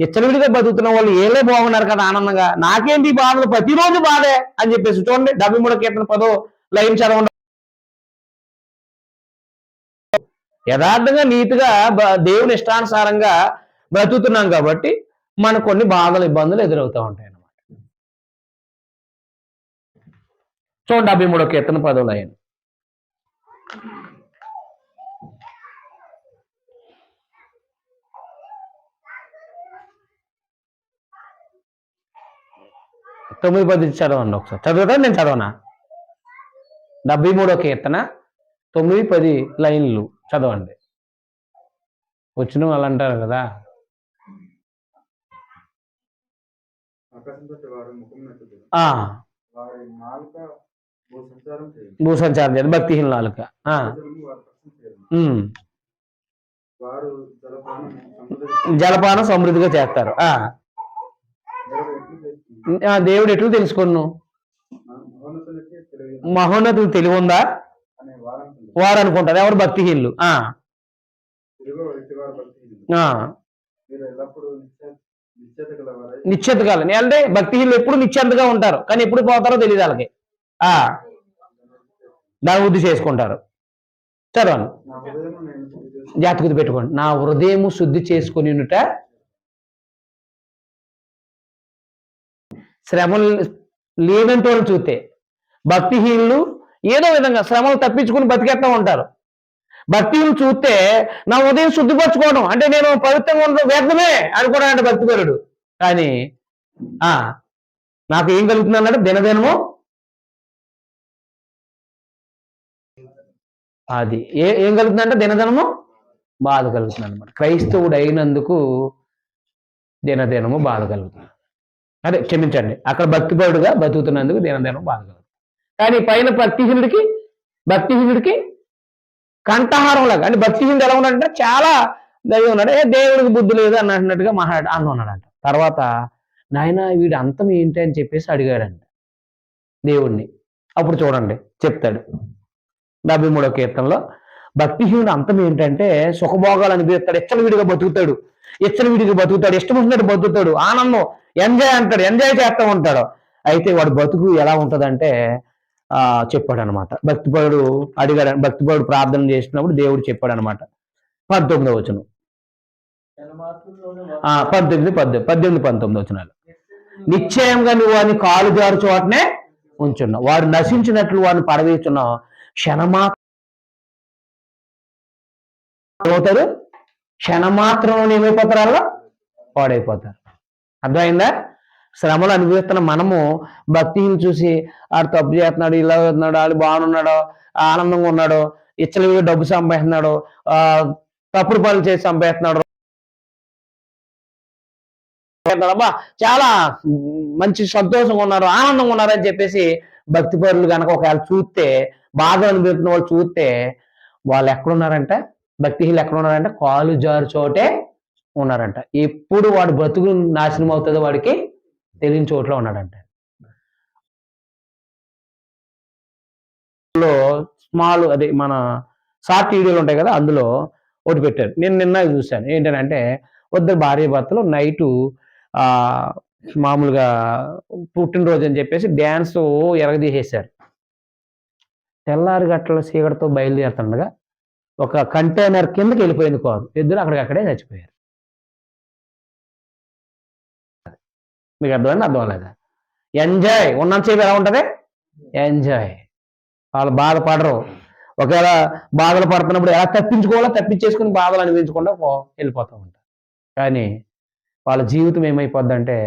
ఇచ్చలవిడిగా బతుకుతున్న వాళ్ళు ఏలే బాగున్నారు కదా ఆనందంగా, నాకేంటి బాధలు, ప్రతిరోజు బాధే అని చెప్పేసి. చూడండి 73వ కీర్తన 10వ లైన్ చదవండి. యథార్థంగా నీతిగా దేవుని ఇష్టానుసారంగా బ్రతుకుతున్నాం కాబట్టి మనకు కొన్ని బాధలు ఇబ్బందులు ఎదురవుతూ ఉంటాయి అన్నమాట. చూడండి 73వ కీర్తన 10వ లైన్. తొమ్మిది 10 చదవండి ఒకసారి. చదువుతా నేను చదవనా? 73వ కీర్తన 9-10 లైన్లు చదవండి. వచ్చిన వాళ్ళు అంటారు కదా, భూసంచారం చేయాలి భక్తిహీన నాలుక. జలపానం సమృద్ధిగా చేస్తారు. దేవుడు ఎట్లు తెలుసుకున్నాను? మహోన్నతులు తెలివి ఉందా వారు అనుకుంటారు. ఎవరు? భక్తిహీనులు. నిశ్చత కాలని అంటే భక్తిహీనులు ఎప్పుడు నిశ్చంతగా ఉంటారు, కానీ ఎప్పుడు పోతారో తెలియదు వాళ్ళకి. దాని వృద్ధి చేసుకుంటారు. చదవండి, జాతకుది పెట్టుకోండి. నా హృదయము శుద్ధి చేసుకుని శ్రమలు లేదంటే వాళ్ళు చూస్తే, భక్తిహీనులు ఏదో విధంగా శ్రమలు తప్పించుకుని బతికేస్తూ ఉంటారు. భక్తిహీనులు చూస్తే నా ఉదయం శుద్ధిపరచుకోవడం అంటే నేను పవిత్రంగా ఉండడం వ్యర్థమే అనుకోవడం భక్తిపరుడు. కానీ నాకు ఏం కలుగుతుంది అన్నాడు? దినదినము అది ఏం కలుగుతుందంటే దినదినము బాధ కలుగుతుంది అనమాట. క్రైస్తవుడు అయినందుకు దినదినము బాధ కలుగుతుంది. అదే క్షమించండి, అక్కడ భక్తిపరుడుగా బతుకుతున్నందుకు దినదినం బాధ కలుగుతుంది. కానీ పైన భక్తిహీనుడికి కంఠహారం లాగా. అంటే భక్తిహీనుడు ఎలా ఉన్నాడంటే చాలా దైవం ఉన్నాడు, దేవుడికి బుద్ధి లేదు అన్నట్టుగా అన్నాడంట. తర్వాత నాయన వీడి అంతం ఏంటి అని చెప్పేసి అడిగాడంట దేవుణ్ణి. అప్పుడు చూడండి చెప్తాడు 73వ కీర్తనలో, భక్తిహీనుడు అంతం ఏంటంటే సుఖభోగాలు అనిపిస్తాడు, ఇచ్చలవిడిగా బతుకుతాడు, ఇష్టం వచ్చినట్టు బతుకుతాడు, ఆనందం ఎంజాయ్ అంటాడు, ఎంజాయ్ చేస్తూ ఉంటాడు. అయితే వాడు బతుకు ఎలా ఉంటుందంటే చెప్పాడు అనమాట. భక్తిపరుడు అడిగాడు, భక్తిపరుడు ప్రార్థన చేసినప్పుడు దేవుడు చెప్పాడు అనమాట. 19వ వచనం, 18-19 వచనాలు. నిశ్చయంగా నువ్వు అని కాలు జారు చోటనే ఉంచున్నావు, వాడు నశించినట్లు వాడిని పడవేస్తున్నావు, క్షణమాత్రం క్షణమాత్రంలో ఏమైపోతారు? అలా పాడైపోతారు. అర్థమైందా? శ్రమలు అనుభవిస్తున్న మనము భక్తిని చూసి ఆడు తప్పు చేస్తున్నాడు, ఇలా అవుతున్నాడు, ఆడు బాగున్నాడు, ఆనందంగా ఉన్నాడు, ఇచ్చలు డబ్బు సంపాదిస్తున్నాడు, తప్పుడు పనులు చేసి సంపాదిస్తున్నాడు, అబ్బా చాలా మంచి సంతోషంగా ఉన్నారు, ఆనందంగా ఉన్నారు అని చెప్పేసి భక్తి పరులు కనుక ఒకవేళ చూస్తే, బాధ అనుభవిస్తున్న వాళ్ళు చూస్తే, వాళ్ళు ఎక్కడున్నారంట, భక్తిహీనులు ఎక్కడున్నారంట, కాలు జారు చోటే ఉన్నారంట. ఎప్పుడు వాడు బ్రతుకు నాశనం అవుతుందో వాడికి తెలియని చోట్ల ఉన్నాడంట. స్మాల్ అదే మన షార్ట్ వీడియోలు ఉంటాయి కదా, అందులో ఒకటి పెట్టారు. నేను నిన్న చూశాను. ఏంటంటే వద్దరు భార్య భర్తలు నైటు మామూలుగా పుట్టినరోజు అని చెప్పేసి డ్యాన్స్ ఎరగదీసేశారు. తెల్లారి గట్ల చీకటితో బయలుదేరుతుండగా ఒక కంటైనర్ కిందకి వెళ్ళిపోయింది కారు. ఇద్దరు అక్కడికక్కడే చచ్చిపోయారు. మీకు అర్థమైంది, అర్థం లేదా? ఎంజాయ్ ఉన్నంతసేపు ఎలా ఉంటుంది, ఎంజాయ్. వాళ్ళు బాధపడరు. ఒకవేళ బాధలు పడుతున్నప్పుడు ఎలా తప్పించుకోవాలో తప్పించేసుకుని బాధలు అనిపించకుండా వెళ్ళిపోతూ ఉంటారు. కానీ వాళ్ళ జీవితం ఏమైపోద్దంటే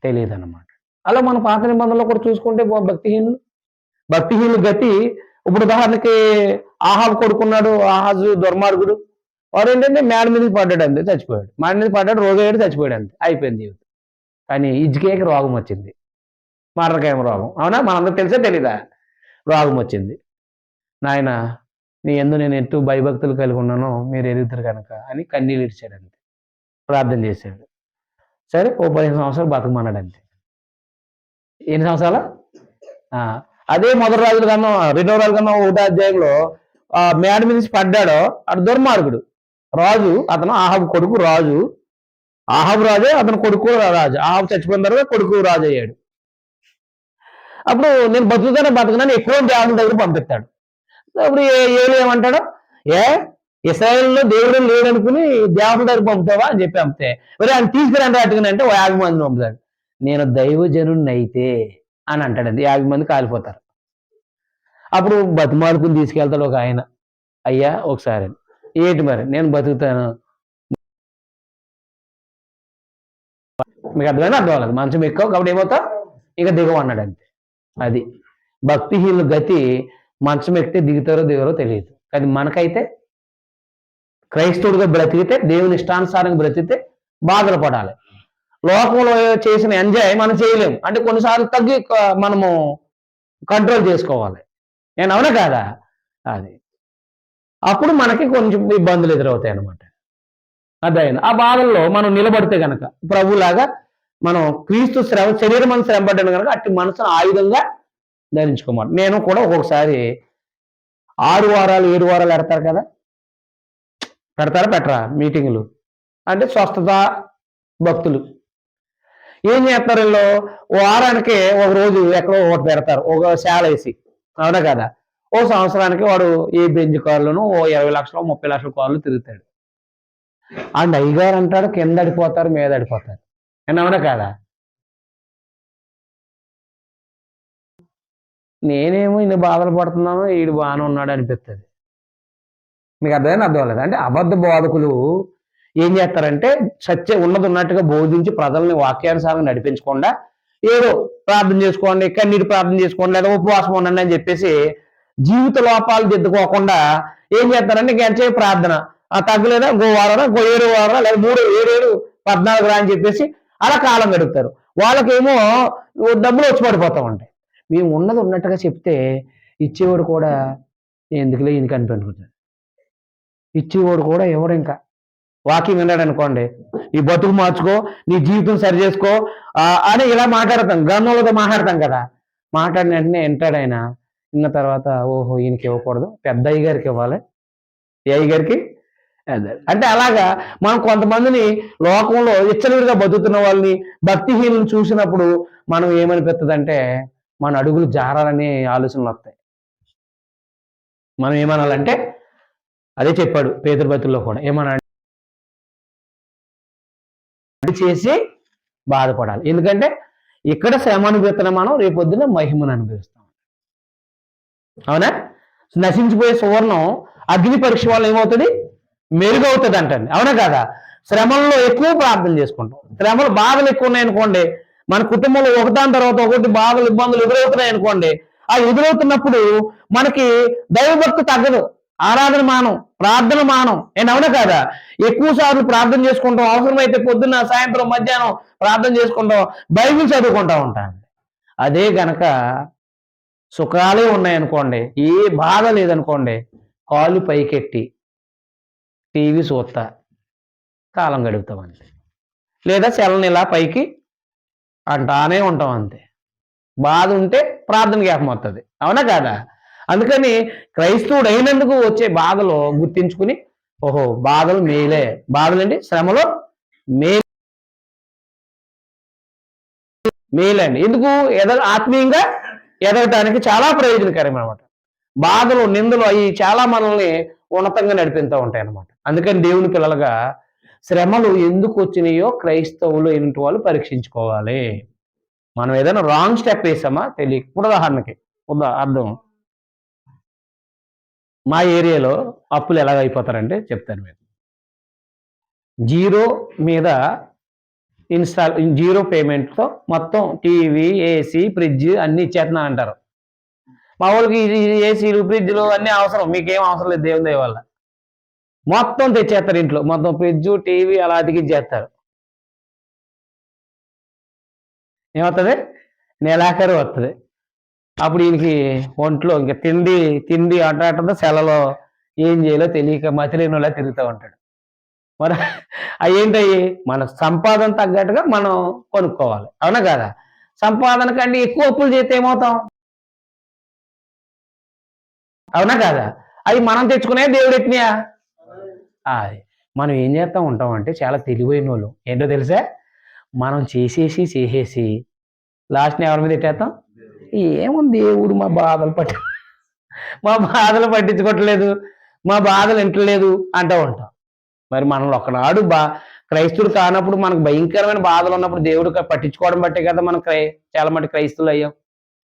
తెలియదు అన్నమాట. అలా మన పాత నిబంధనలో కూడా చూసుకుంటే భక్తిహీనులు గతి. ఇప్పుడు ఉదాహరణకి ఆహాబు కొడుకున్నాడు, ఆహాజు దుర్మార్గుడు. వాడు ఏంటంటే మేడ మీదకి పడ్డాడు, అంతే చచ్చిపోయాడు. మేడ మీద పడ్డాడు, రోగయ్యాడు, చచ్చిపోయాడు, అంతే అయిపోయింది జీవితం. కానీ ఇజ్కేకి రోగం వచ్చింది, మరణకాయం రోగం. అవునా? మనందరికి తెలిసే తెలీదా? రోగం వచ్చింది. నాయన నీ ఎందు నేను ఎంతో భయభక్తులు కలిగి ఉన్నాను, మీరు ఎరుగుతారు కనుక అని కన్నీళ్ళు ఇచ్చాడు, అంతే. ప్రార్థన చేశాడు. సరే ఓ 15 సంవత్సరాలు బతకమన్నాడు, అంతే. ఎన్ని సంవత్సరాలు? అదే మొదటి రాజుల కన్నా, రెండవ రాజుల కన్నా 1వ అధ్యాయంలో మేడ మీద నుంచి పడ్డాడో అటు దుర్మార్గుడు రాజు. అతను ఆహాబు కొడుకు రాజు. ఆహాబు రాజే, అతను కొడుకు రాజు. ఆహాబు చచ్చిపోయిన తర్వాత కొడుకు రాజు అయ్యాడు. అప్పుడు నేను బతుకుతానని ఎక్కువ దేవుని దగ్గర పంపిస్తాడు. అప్పుడు ఏలు ఏమంటాడు, ఇశ్రాయేలులో దేవుడు లేడనుకుని దేవుని దగ్గర పంపుతావా అని చెప్పి పంపితే, మరి ఆయన తీసుకురండి అట్టుకునంటే 50 మందిని పంపుతాడు. నేను దైవజనుడిని అయితే అని అంటాడండి. 50 మంది కాలిపోతారు. అప్పుడు బతిమాలుకుని తీసుకెళ్తాడు ఒక ఆయన. అయ్యా ఒకసారి ఏంటి మరి, నేను బతుకుతాను. మీకు అర్థమైనా అర్థం అవ్వలేదు. మంచం ఎక్కువ కాబట్టి ఏమవుతావు, ఇక దిగవు అన్నాడు, అంతే. అది భక్తిహీనుల గతి. మంచం ఎక్కితే దిగుతారో దిగరో తెలియదు. కానీ మనకైతే క్రైస్తవుడిగా బ్రతికితే, దేవుని ఇష్టానుసారంగా బ్రతికితే బాధలు పడాలి. లోకంలో చేసిన ఎంజాయ్ మనం చేయలేము. అంటే కొన్నిసార్లు తగ్గి మనము కంట్రోల్ చేసుకోవాలి. నేను అవునా కాదా? అది అప్పుడు మనకి కొంచెం ఇబ్బందులు ఎదురవుతాయి అన్నమాట. అదైనా ఆ బాధల్లో మనం నిలబడితే గనక ప్రభులాగా మనం క్రీస్తు శరీరం అని శ్రమ పడ్డాను కనుక అట్టి మనసును ఆయుధంగా ధరించుకోమాట. నేను కూడా ఒక్కొక్కసారి 6 వారాలు 7 వారాలు పెడతారు కదా, పెడతారా పెట్టరా మీటింగులు అంటే స్వస్థత భక్తులు ఏం చేస్తారు, వీళ్ళు వారానికి ఒక రోజు ఎక్కడో ఒకటి పెడతారు, ఒక శాల వేసి. అవునా కదా? ఓ సంవత్సరానికి వాడు ఏ బెంజ్ కార్లను ఓ 20 లక్షలు 30 లక్షల కార్లు తిరుగుతాడు. అండ్ అయ్యగారు అంటాడు కింద అడిపోతారు, మీద అడిపోతారు. అవునా కాదా? నేనేమో ఇన్ని బాధలు పడుతున్నాను, వీడు బాగానే ఉన్నాడు అనిపిస్తుంది. మీకు అర్థమైనా అర్థం అవ్వలేదు. అంటే అబద్ధ బోధకులు ఏం చేస్తారంటే ఉన్నది ఉన్నట్టుగా బోధించి ప్రజల్ని వాక్యానుసారంగా నడిపించకుండా ఏదో ప్రార్థన చేసుకోండి, కన్నీటి ప్రార్థన చేసుకోండి, లేదా ఉపవాసం ఉండండి అని చెప్పేసి జీవిత లోపాలు దిద్దుకోకుండా ఏం చేస్తారంటే ఎంతసేపు ప్రార్థన తగ్గలేదా, ఇంకో వారం, ఇంకో 7 వారం, లేదా 3, 7, 14 అని చెప్పేసి అలా కాలం గడుపుతారు. వాళ్ళకేమో డబ్బులు వచ్చి పడిపోతూ ఉంటాయి. మేము ఉన్నది ఉన్నట్టుగా చెప్తే ఇచ్చేవాడు కూడా ఎందుకులే ఈయనకి అనిపించుకుంటాడు. ఇచ్చేవాడు కూడా ఎవడు ఇంకా వాకింగ్ అన్నాడు అనుకోండి, నీ బతుకు మార్చుకో, నీ జీవితం సరి చేసుకో అని ఇలా మాట్లాడతాం, గ్రంథంలో మాట్లాడతాం కదా. మాట్లాడిన వెంటనే వింటాడు ఆయన. విన్న తర్వాత ఓహో ఈయనకి ఇవ్వకూడదు, పెద్ద అయ్య గారికి ఇవ్వాలి, ఏ అయ్య గారికి. అంటే అలాగా మనం కొంతమందిని లోకంలో ఇచ్చలుడిగా బతుకుతున్న వాళ్ళని భక్తిహీనులను చూసినప్పుడు మనం ఏమనిపిస్తుంది అంటే మన అడుగులు జారాలనే ఆలోచనలు వస్తాయి. మనం ఏమనాలంటే అదే చెప్పాడు పేతురు బతుల్లో కూడా, ఏమన్నా చేసి బాధపడాలి. ఎందుకంటే ఇక్కడ శ్రమ అనుభవిస్తున్న మనం రేపొద్దున మహిమను అనుభవిస్తాం. అవునా? నశించిపోయే సువర్ణం అగ్ని పరీక్ష వల్ల ఏమవుతుంది, మెరుగవుతుంది అంటండి. అవునా కాదా? శ్రమల్లో ఎక్కువ ప్రార్థన చేసుకుంటాం. శ్రమలు బాధలు ఎక్కువ ఉన్నాయనుకోండి, మన కుటుంబంలో ఒకదాని తర్వాత ఒకటి బాధలు ఇబ్బందులు ఎదురవుతున్నాయి అనుకోండి, ఆ ఎదురవుతున్నప్పుడు మనకి దైవభక్తి తగ్గదు. ఆరాధన మానం, ప్రార్థన మానం. నేను అవునా కాదా? ఎక్కువ సార్లు ప్రార్థన చేసుకుంటాం, అవసరమైతే పొద్దున్న సాయంత్రం మధ్యాహ్నం ప్రార్థన చేసుకుంటాం, బైబిల్ చదువుకుంటా ఉంటాను. అదే గనక సుఖాలే ఉన్నాయనుకోండి, ఏ బాధ లేదనుకోండి, కాళ్ళు పైకెట్టి టీవీ చూస్తా కాలం గడుపుతాం అంతే. లేదా సెల్ని ఇలా పైకి అంటానే ఉంటాం అంతే. బాధ ఉంటే ప్రార్థన జ్ఞాపకం వస్తుంది. అవునా కాదా? అందుకని క్రైస్తవుడు అయినందుకు వచ్చే బాధలు గుర్తించుకుని, ఓహో బాధలు మేలే, బాధలండి శ్రమలో మేలు మేలండి. ఎందుకు ఆత్మీయంగా ఎదగటానికి చాలా ప్రయోజనకరం అనమాట. బాధలు నిందలు అవి చాలా మనల్ని ఉన్నతంగా నడిపిస్తూ ఉంటాయి అన్నమాట. అందుకని దేవుని పిల్లలుగా శ్రమలు ఎందుకు వచ్చినాయో క్రైస్తవులు ఏంటి వాళ్ళు పరీక్షించుకోవాలి. మనం ఏదైనా రాంగ్ స్టెప్ వేసామా తెలియక. ఉదాహరణకి అర్థం, మా ఏరియాలో అప్పులు ఎలాగ అయిపోతారంటే చెప్తాను. మీరు జీరో మీద జీరో పేమెంట్తో మొత్తం టీవీ, ఏసీ, ఫ్రిడ్జ్ అన్నీ ఇచ్చేస్తున్నా అంటారు. మా వాళ్ళకి ఏసీలు, ఫ్రిడ్జ్లు అన్నీ అవసరం, మీకేం అవసరం లేదు దేవుని దయ వల్ల. మొత్తం తెచ్చేస్తారు ఇంట్లో, మొత్తం ఫ్రిడ్జ్, టీవీ అలా అతికిచ్చేస్తారు. ఏమవుతుంది? నెలాఖరు వస్తుంది. అప్పుడు ఈయనకి ఒంట్లో ఇంకా తిండి అట్ట సెలలో ఏం చేయాలో తెలియక మతిలేనిలా తిరుగుతూ ఉంటాడు. మరి అవి ఏంటయ్యి? మన సంపాదన తగ్గట్టుగా మనం కొనుక్కోవాలి. అవునా కదా? సంపాదన కంటే ఎక్కువ అప్పులు చేస్తే ఏమవుతాం? అవునా కాదా? అవి మనం తెచ్చుకునే దేవుడు ఎట్టినాయా? అది మనం ఏం చేస్తూ ఉంటాం అంటే చాలా తెలివైన వాళ్ళు ఏంటో తెలుసా? మనం చేసేసి లాస్ట్ని ఎవరి మీద పెట్టేస్తాం? ఏముంది దేవుడు మా బాధలు పట్టించుకోవట్లేదు, మా బాధలు వింటలేదు అంటూ ఉంటాం. మరి మనల్ని ఒకనాడు క్రైస్తువుడు కానప్పుడు మనకు భయంకరమైన బాధలు ఉన్నప్పుడు దేవుడు పట్టించుకోవడం బట్టే కదా మనం చాలా మటుకు క్రైస్తువులు అయ్యాం.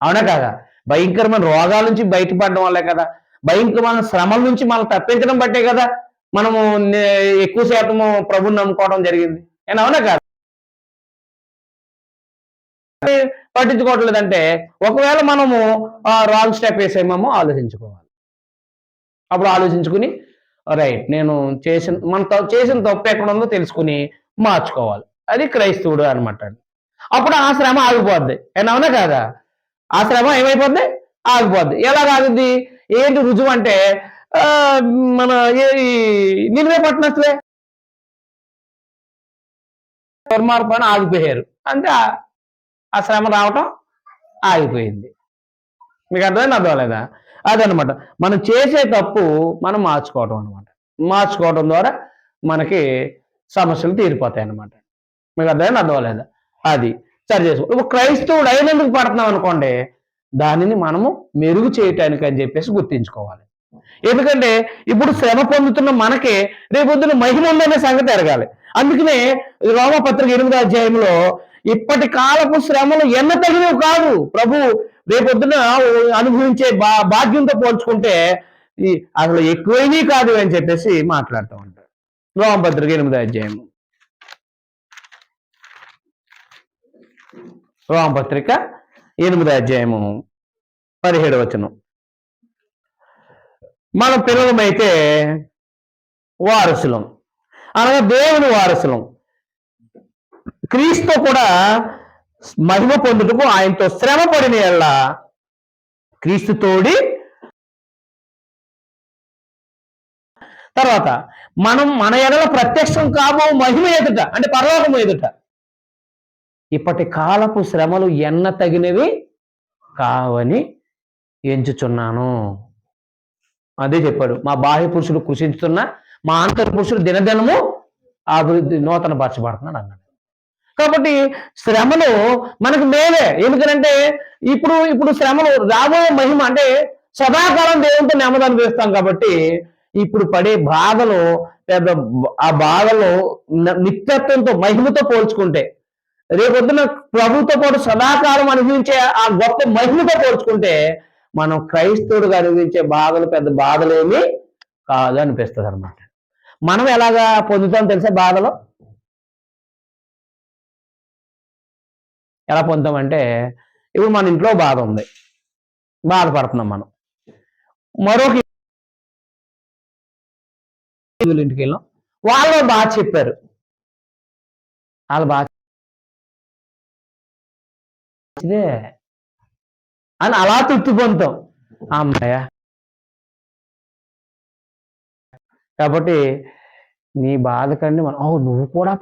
అవునా కదా? భయంకరమైన రోగాల నుంచి బయటపడడం వల్లే కదా, భయంకరమైన శ్రమల నుంచి మనం తప్పించడం బట్టే కదా మనము ఎక్కువ శాతము ప్రభుని నమ్ముకోవడం జరిగింది. నేను అవునా కాదు? పట్టించుకోవట్లేదంటే ఒకవేళ మనము రాంగ్ స్టెప్ వేసేమో ఆలోచించుకోవాలి. అప్పుడు ఆలోచించుకుని రైట్, నేను చేసిన తప్పు ఎక్కడ ఉందో తెలుసుకుని మార్చుకోవాలి. అది క్రైస్తవుడు అనమాట. అప్పుడు ఆ శ్రమ ఆగిపోద్ది. అవునా కాదా? ఆ శ్రమ ఏమైపోద్ది? ఆగిపోద్ది. ఎలాగాగుద్ది? ఏంటి రుజువు అంటే మన నిలువే పట్టణస్తులే దుర్మార్గం అని ఆగిపోయారు అంటే ఆ శ్రమ రావటం ఆగిపోయింది. మీకు అర్థం లేదా? అదనమాట. మనం చేసే తప్పు మనం మార్చుకోవటం అనమాట. మార్చుకోవడం ద్వారా మనకి సమస్యలు తీరిపోతాయి అన్నమాట. మీకు అర్థం లేదా? అది సరి చేసుకో. ఇప్పుడు క్రైస్తవుడు అయినందుకు పడుతున్నాం అనుకోండి, దానిని మనము మెరుగు చేయటానికి అని చెప్పేసి గుర్తించుకోవాలి. ఎందుకంటే ఇప్పుడు శ్రమ పొందుతున్న మనకి రేపొద్దున మహిమ ఉందనే సంగతి ఎరగాలి. అందుకనే రోమపత్రిక 8వ అధ్యాయంలో ఇప్పటి కాలపు శ్రమలు ఎన్న తగినవి కాదు, ప్రభు రేపొద్దున అనుభవించే భాగ్యంతో పోల్చుకుంటే అసలు ఎక్కువైనవి కాదు అని చెప్పేసి మాట్లాడుతూ ఉంటారు. రోమపత్రిక 8వ అధ్యాయం, రోమపత్రిక 8వ అధ్యాయము 17వ వచనం. మన పిల్లలమైతే వారసులం, అనగా దేవుని వారసులం, క్రీస్తు కూడా మహిమ పొందుటకు ఆయనతో శ్రమ పడిన ఎల్ల క్రీస్తుతోడి. తర్వాత మనం మన ఎడల ప్రత్యక్షం కాబో మహిమ ఎదుట, అంటే పరలోకము ఎదుట ఇప్పటి కాలపు శ్రమలు ఎన్న తగినవి కావని ఎంచుచున్నాను. అదే చెప్పాడు. మా బాహ్య పురుషుడు కృషించుతున్నా మా అంతర్ పురుషుడు దినదినము అభివృద్ధి నూతన పరచబడుతున్నాడు అన్నాడు. కాబట్టి శ్రమలు మనకు మేలే. ఎందుకంటే ఇప్పుడు శ్రమలు రాబోయే మహిమ అంటే సదాకాలం దేవునితో నెమ్మది అనిపిస్తాం. కాబట్టి ఇప్పుడు పడే బాధలు పెద్ద ఆ బాధలు నిత్యత్వంతో మహిమతో పోల్చుకుంటే, రేపొద్దున ప్రభుతో పాటు సదాకాలం అనుభవించే ఆ గొప్ప మహిమతో పోల్చుకుంటే మనం క్రైస్తవుడుగా అనుభవించే బాధలు పెద్ద బాధలేమి కాదు అనిపిస్తుంది అనమాట. మనం ఎలాగా పొందుతాం తెలుసా? బాధలు ఎలా పొందుతామంటే, ఇప్పుడు మన ఇంట్లో బాధ ఉంది, బాధపడుతున్నాం మనం. మరొక ఇంటికి వెళ్ళాం. వాళ్ళు బాగా చెప్పారు, వాళ్ళు బాగా అని అలా తృప్తి పొందుతాం. అమ్మాయ కాబట్టి నీ బాధ కండి మనం నువ్వు కూడా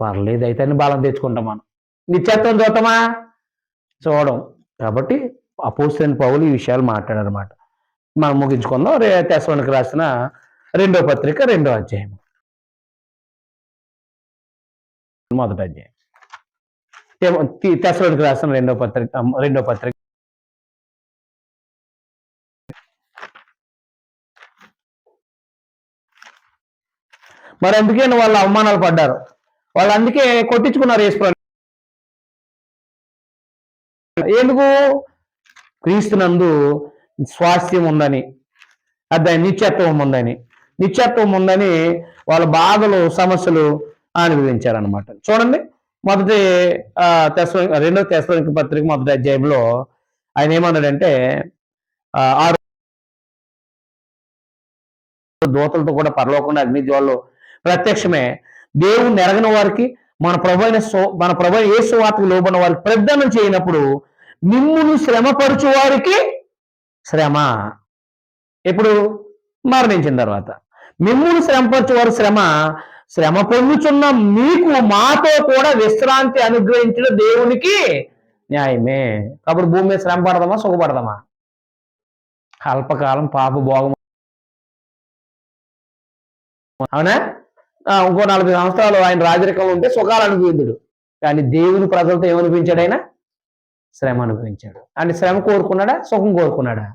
పర్లేదు అయితే అని బలం తెచ్చుకుంటాం. మనం నిత్యత్వం చూద్దామా, చూడం. కాబట్టి అపోస్తలుడైన పౌలు ఈ విషయాలు మాట్లాడారన్నమాట. మనం ముగించుకుందాం. తెస్సలోనికీయులకు రాసిన 2వ పత్రిక 2వ అధ్యాయం, మొదటి అధ్యాయం. తెస్సలోనికీయులకు రాసిన 2వ పత్రిక. మరి అందుకే వాళ్ళు అవమానాలు పడ్డారు, వాళ్ళు అందుకే కొట్టించుకున్నారు యేసు. ఎందుకు? క్రీస్తునందు స్వాస్థ్యం ఉందని, అదే నిత్యత్వం ఉందని వాళ్ళ బాధలు సమస్యలు అనుభవించారనమాట. చూడండి, మొదటి రెండవ తెస్సలోనికీయులకు పత్రిక మొదటి అధ్యాయంలో ఆయన ఏమన్నాడంటే, ఆ దూతలతో కూడా పరలోకంలో అగ్ని జ్వాలలు ప్రత్యక్షమే దేవుణ్ణి ఎరగని వారికి మన ప్రభు యేసు వార్తకు లోబడిన వారికి ప్రదానం చేయనప్పుడు మిమ్మును శ్రమపరచు వారికి శ్రమ. ఎప్పుడు? మరణించిన తర్వాత. మిమ్మును శ్రమపరచు వారు శ్రమ పొందుచున్న మీకు మాతో కూడా విశ్రాంతి అనుగ్రహించిన దేవునికి న్యాయమే. కాబట్టి భూమి మీద శ్రమ పడదామా, సుఖపడదామా? అల్పకాలం పాప భోగం, అవునా? ఇంకో 40 సంవత్సరాలు ఆయన రాజరికంలో ఉంటే సుఖాలు అనుభవించుడు. కానీ దేవుని ప్రజలతో ఏమనిపించాడు? ఆయన శ్రమ అనుభవించాడు. అంటే శ్రమ కోరుకున్నాడా, సుఖం కోరుకున్నాడా?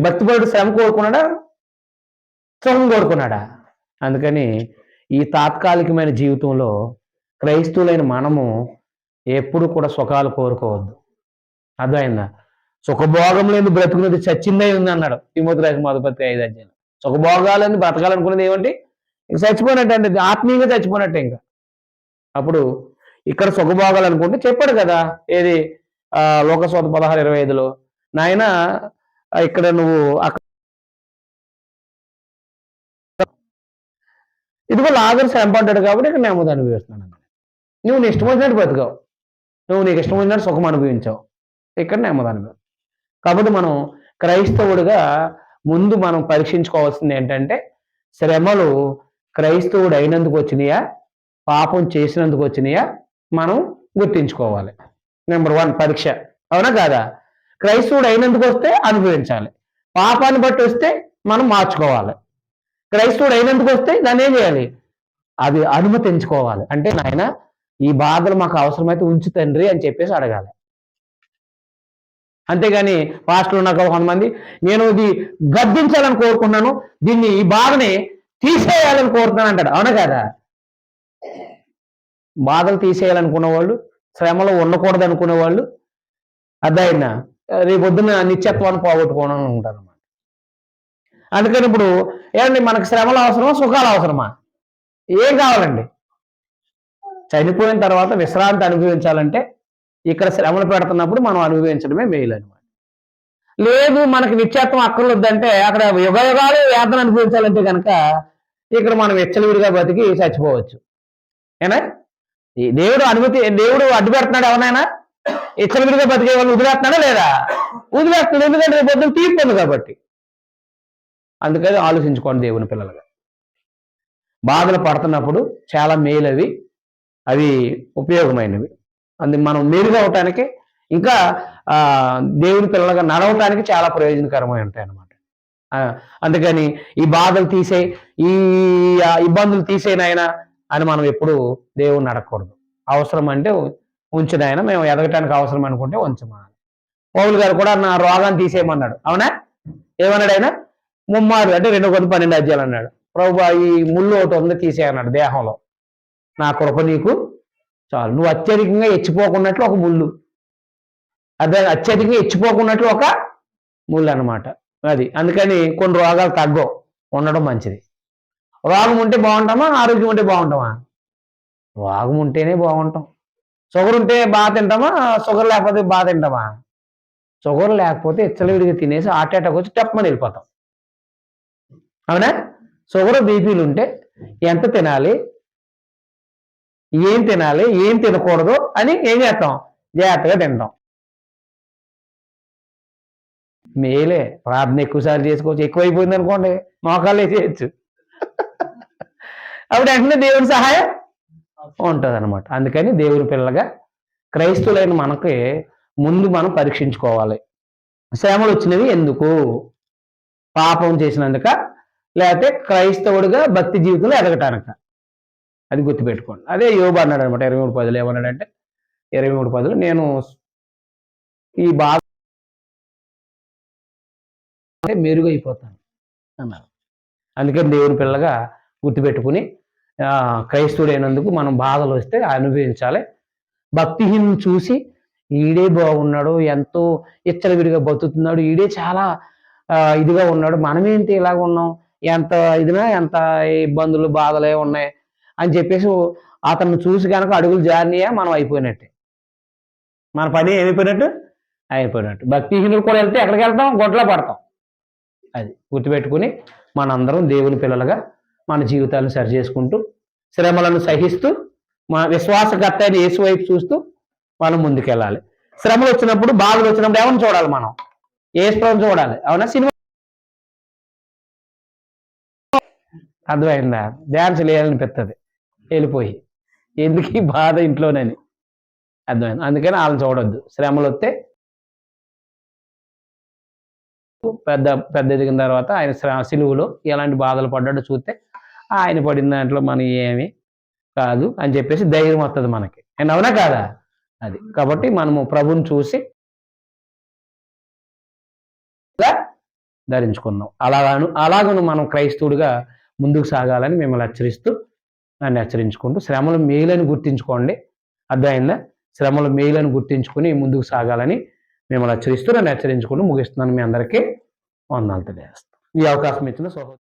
భక్తిపరుడు శ్రమ కోరుకున్నాడా, సుఖం కోరుకున్నాడా? అందుకని ఈ తాత్కాలికమైన జీవితంలో క్రైస్తవులైన మనము ఎప్పుడు కూడా సుఖాలు కోరుకోవద్దు. అర్థమైందా? సుఖభోగం లేని బ్రతుకున్నది చచ్చిందే ఉంది అన్నాడు తిమోతి రాసిన మొదటి పత్రిక 5వ అధ్యాయం. సుఖభోగాలని బ్రతకాలనుకున్నది ఏమంటే ఇంక చచ్చిపోయినట్టు, అంటే ఆత్మీయంగా చచ్చిపోయినట్టే. ఇంకా అప్పుడు ఇక్కడ సుఖభోగాలు అనుకుంటే చెప్పాడు కదా, ఏది లోకస్వార్త 16:25లో, నాయన ఇక్కడ నువ్వు ఇదిగో లాజరు శ్రమ పడ్డాడు కాబట్టి ఇక్కడ నెమ్మది అనుభవిస్తున్నాను. నువ్వు నీ ఇష్టం వచ్చినట్టు బతుకావు, నువ్వు నీకు ఇష్టం వచ్చినట్టు సుఖం అనుభవించావు, ఇక్కడ నెమ్మది అనుభవం. కాబట్టి మనం క్రైస్తవుడిగా ముందు మనం పరీక్షించుకోవాల్సింది ఏంటంటే, శ్రమలు క్రైస్తవుడు అయినందుకు వచ్చినాయా, పాపం చేసినందుకు వచ్చినాయా, మనం గుర్తించుకోవాలి. నెంబర్ 1 పరీక్ష. అవునా కాదా? క్రైస్తవుడు అయినందుకు వస్తే అనుభవించాలి, పాపాన్ని బట్టి వస్తే మనం మార్చుకోవాలి. క్రైస్తవుడు అయినందుకు వస్తే దాన్ని ఏం చేయాలి? అది అనుమతించుకోవాలి. అంటే నాయన ఈ బాధలు మాకు అవసరమైతే ఉంచు తండ్రి అని చెప్పేసి అడగాలి. అంతేగాని పాస్టర్లు ఉన్నాక కొంతమంది నేను ఇది గద్దించాలని కోరుకున్నాను, దీన్ని ఈ బాధని తీసేయాలని కోరుతున్నాను అంటాడు. అవునా కదా? బాధలు తీసేయాలనుకున్న వాళ్ళు, శ్రమలో ఉండకూడదు అనుకునే వాళ్ళు అర్థమైనా రేపొద్దున నిత్యత్వాన్ని పోగొట్టుకోవాలని ఉంటారు అన్నమాట. అందుకని ఇప్పుడు ఏమండి, మనకు శ్రమలు అవసరమా, సుఖాలు అవసరమా? ఏం కావాలండి? చనిపోయిన తర్వాత విశ్రాంతి అనుభవించాలంటే ఇక్కడ శ్రమలు పెడుతున్నప్పుడు మనం అనుభవించడమే మేలు అనమాట. లేదు మనకి నిత్యత్వం అక్కర్లేదంటే అక్కడ యుగ యుగాలు వేదన అనుభవించాలంటే కనుక ఇక్కడ మనం విచ్చలవిడిగా బతికి చచ్చిపోవచ్చు. ఏనా? దేవుడు అడ్డు పెడుతున్నాడు ఎవరైనా? విచ్చలవిడిగా బతికే వాళ్ళు వదిలేస్తున్నాడా లేదా? వదిలేస్తున్నాడు. ఎందుకంటే రేపు పొద్దున తీర్పు ఉంది కాబట్టి. అందుకని ఆలోచించుకోండి దేవుని పిల్లలుగా. బాధలు పడుతున్నప్పుడు చాలా మేలవి, అవి ఉపయోగమైనవి. మనం మేలుగా అవటానికి, ఇంకా దేవుని పిల్లలుగా నడవటానికి చాలా ప్రయోజనకరమై ఉంటాయి అన్నమాట. అందుకని ఈ బాధలు తీసేయి, ఈ ఇబ్బందులు తీసేనాయన అని మనం ఎప్పుడు దేవుని అడగకూడదు. అవసరం అంటే ఉంచినాయన, మేము ఎదగటానికి అవసరం అనుకుంటే ఉంచమా. పౌలు గారు కూడా నా రోగాన్ని తీసేయమన్నాడు. అవునా? ఏమన్నాడు ఆయన? ముమ్మారు అంటే 2 కొరింథీయులు 12 అధ్యాయాలు అన్నాడు, ప్రభువా ఈ ముళ్ళు ఒకటి ఉంది తీసేయన్నాడు దేహంలో, నా కృప నీకు చాలు. నువ్వు అత్యధికంగా హెచ్చిపోకున్నట్లు ఒక ముళ్ళు, అదే అత్యధికంగా హెచ్చిపోకున్నట్లు ఒక ముళ్ళు అన్నమాట. అది అందుకని కొన్ని రోగాలు తగ్గవు, ఉండడం మంచిది. రోగం ఉంటే బాగుంటామా, ఆరోగ్యం ఉంటే బాగుంటామా? రోగం ఉంటేనే బాగుంటాం. షుగర్ ఉంటే బాగా తింటామా, షుగర్ లేకపోతే బాగా తింటామా? షుగర్ లేకపోతే ఇచ్చలవిడిగా తినేసి హార్ట్ అటాక్ వచ్చి టప్మని వెళ్ళిపోతాం. అవునా? షుగర్ బీపీలు ఉంటే ఎంత తినాలి, ఏం తినాలి, ఏం తినకూడదు అని ఏం చేస్తాం? జాగ్రత్తగా తింటాం. మేలే, ప్రార్థన ఎక్కువసార్లు చేసుకోవచ్చు. ఎక్కువైపోయింది అనుకోండి మోకాళ్ళే చేయొచ్చు. అప్పుడు వెంటనే దేవుని సహాయం ఉంటుంది అనమాట. అందుకని దేవుని పిల్లగా క్రైస్తువులైన మనకి ముందు మనం పరీక్షించుకోవాలి. శ్రమలు వచ్చినవి ఎందుకు? పాపం చేసినందుక, లేకపోతే క్రైస్తవుడిగా భక్తి జీవితంలో ఎదగటానిక? అది గుర్తుపెట్టుకోండి. అదే యోబు అన్నాడు అనమాట 23:10 ఏమన్నాడంటే 23:10 నేను ఈ బాధ మెరుగైపోతాను అన్నారు. అందుకని దేవుని పిల్లగా గుర్తుపెట్టుకుని క్రైస్తవుడైనందుకు మనం బాధలు వస్తే అనుభవించాలి. భక్తిహీనుని చూసి ఈడే బాగున్నాడు, ఎంతో ఇచ్చలవిడిగా బతుకుతున్నాడు, ఈడే చాలా ఇదిగా ఉన్నాడు, మనమేంటి ఇలాగ ఉన్నాం, ఎంత ఇదినా ఎంత ఇబ్బందులు బాధలే ఉన్నాయి అని చెప్పేసి అతన్ని చూసి కనుక అడుగులు జారినాయా మనం అయిపోయినట్టే. మన పని ఏమైపోయినట్టు అయిపోయినట్టు. భక్తిహీనులు కూడా వెళ్తే ఎక్కడికి వెళ్తాం? గొడ్లో పడతాం. అది గుర్తుపెట్టుకుని మనందరం దేవుని పిల్లలుగా మన జీవితాలను సరి చేసుకుంటూ శ్రమలను సహిస్తూ మన విశ్వాసకర్త అయిన యేసు వైపు చూస్తూ మనం ముందుకెళ్ళాలి. శ్రమలు వచ్చినప్పుడు, బాధలు వచ్చినప్పుడు ఎవరిని చూడాలి? మనం యేసుని చూడాలి. అవునా? సినిమా అర్థమైందా? డ్యాన్స్ వేయాలనిపిస్తుంది వెళ్ళిపోయి, ఎందుకు ఈ బాధ ఇంట్లోనని. అర్థమైంది. అందుకని వాళ్ళని చూడొద్దు. శ్రమలు వస్తే పెద్ద పెద్ద ఎదిగిన తర్వాత ఆయన సిలువలో ఎలాంటి బాధలు పడ్డాడో చూస్తే ఆయన పడిన దాంట్లో మనం ఏమి కాదు అని చెప్పేసి ధైర్యం వస్తుంది మనకి. అండ్ అవునా కాదా? అది కాబట్టి మనము ప్రభుని చూసి ధరించుకుందాం. అలాగను మనం క్రైస్తవుడిగా ముందుకు సాగాలని మిమ్మల్ని హెచ్చరిస్తూ నన్ను హెచ్చరించుకుంటూ శ్రమలు మేలని గుర్తించుకోండి. అర్థమైందా? శ్రమలు మేలని గుర్తించుకుని ముందుకు సాగాలని మిమ్మల్ని హెచ్చరిస్తూ నన్ను హెచ్చరించుకుంటూ ముగిస్తున్నాను. మీ అందరికీ వందనాలు తెలియజేస్తాను. ఈ అవకాశం ఇచ్చిన సహోదరు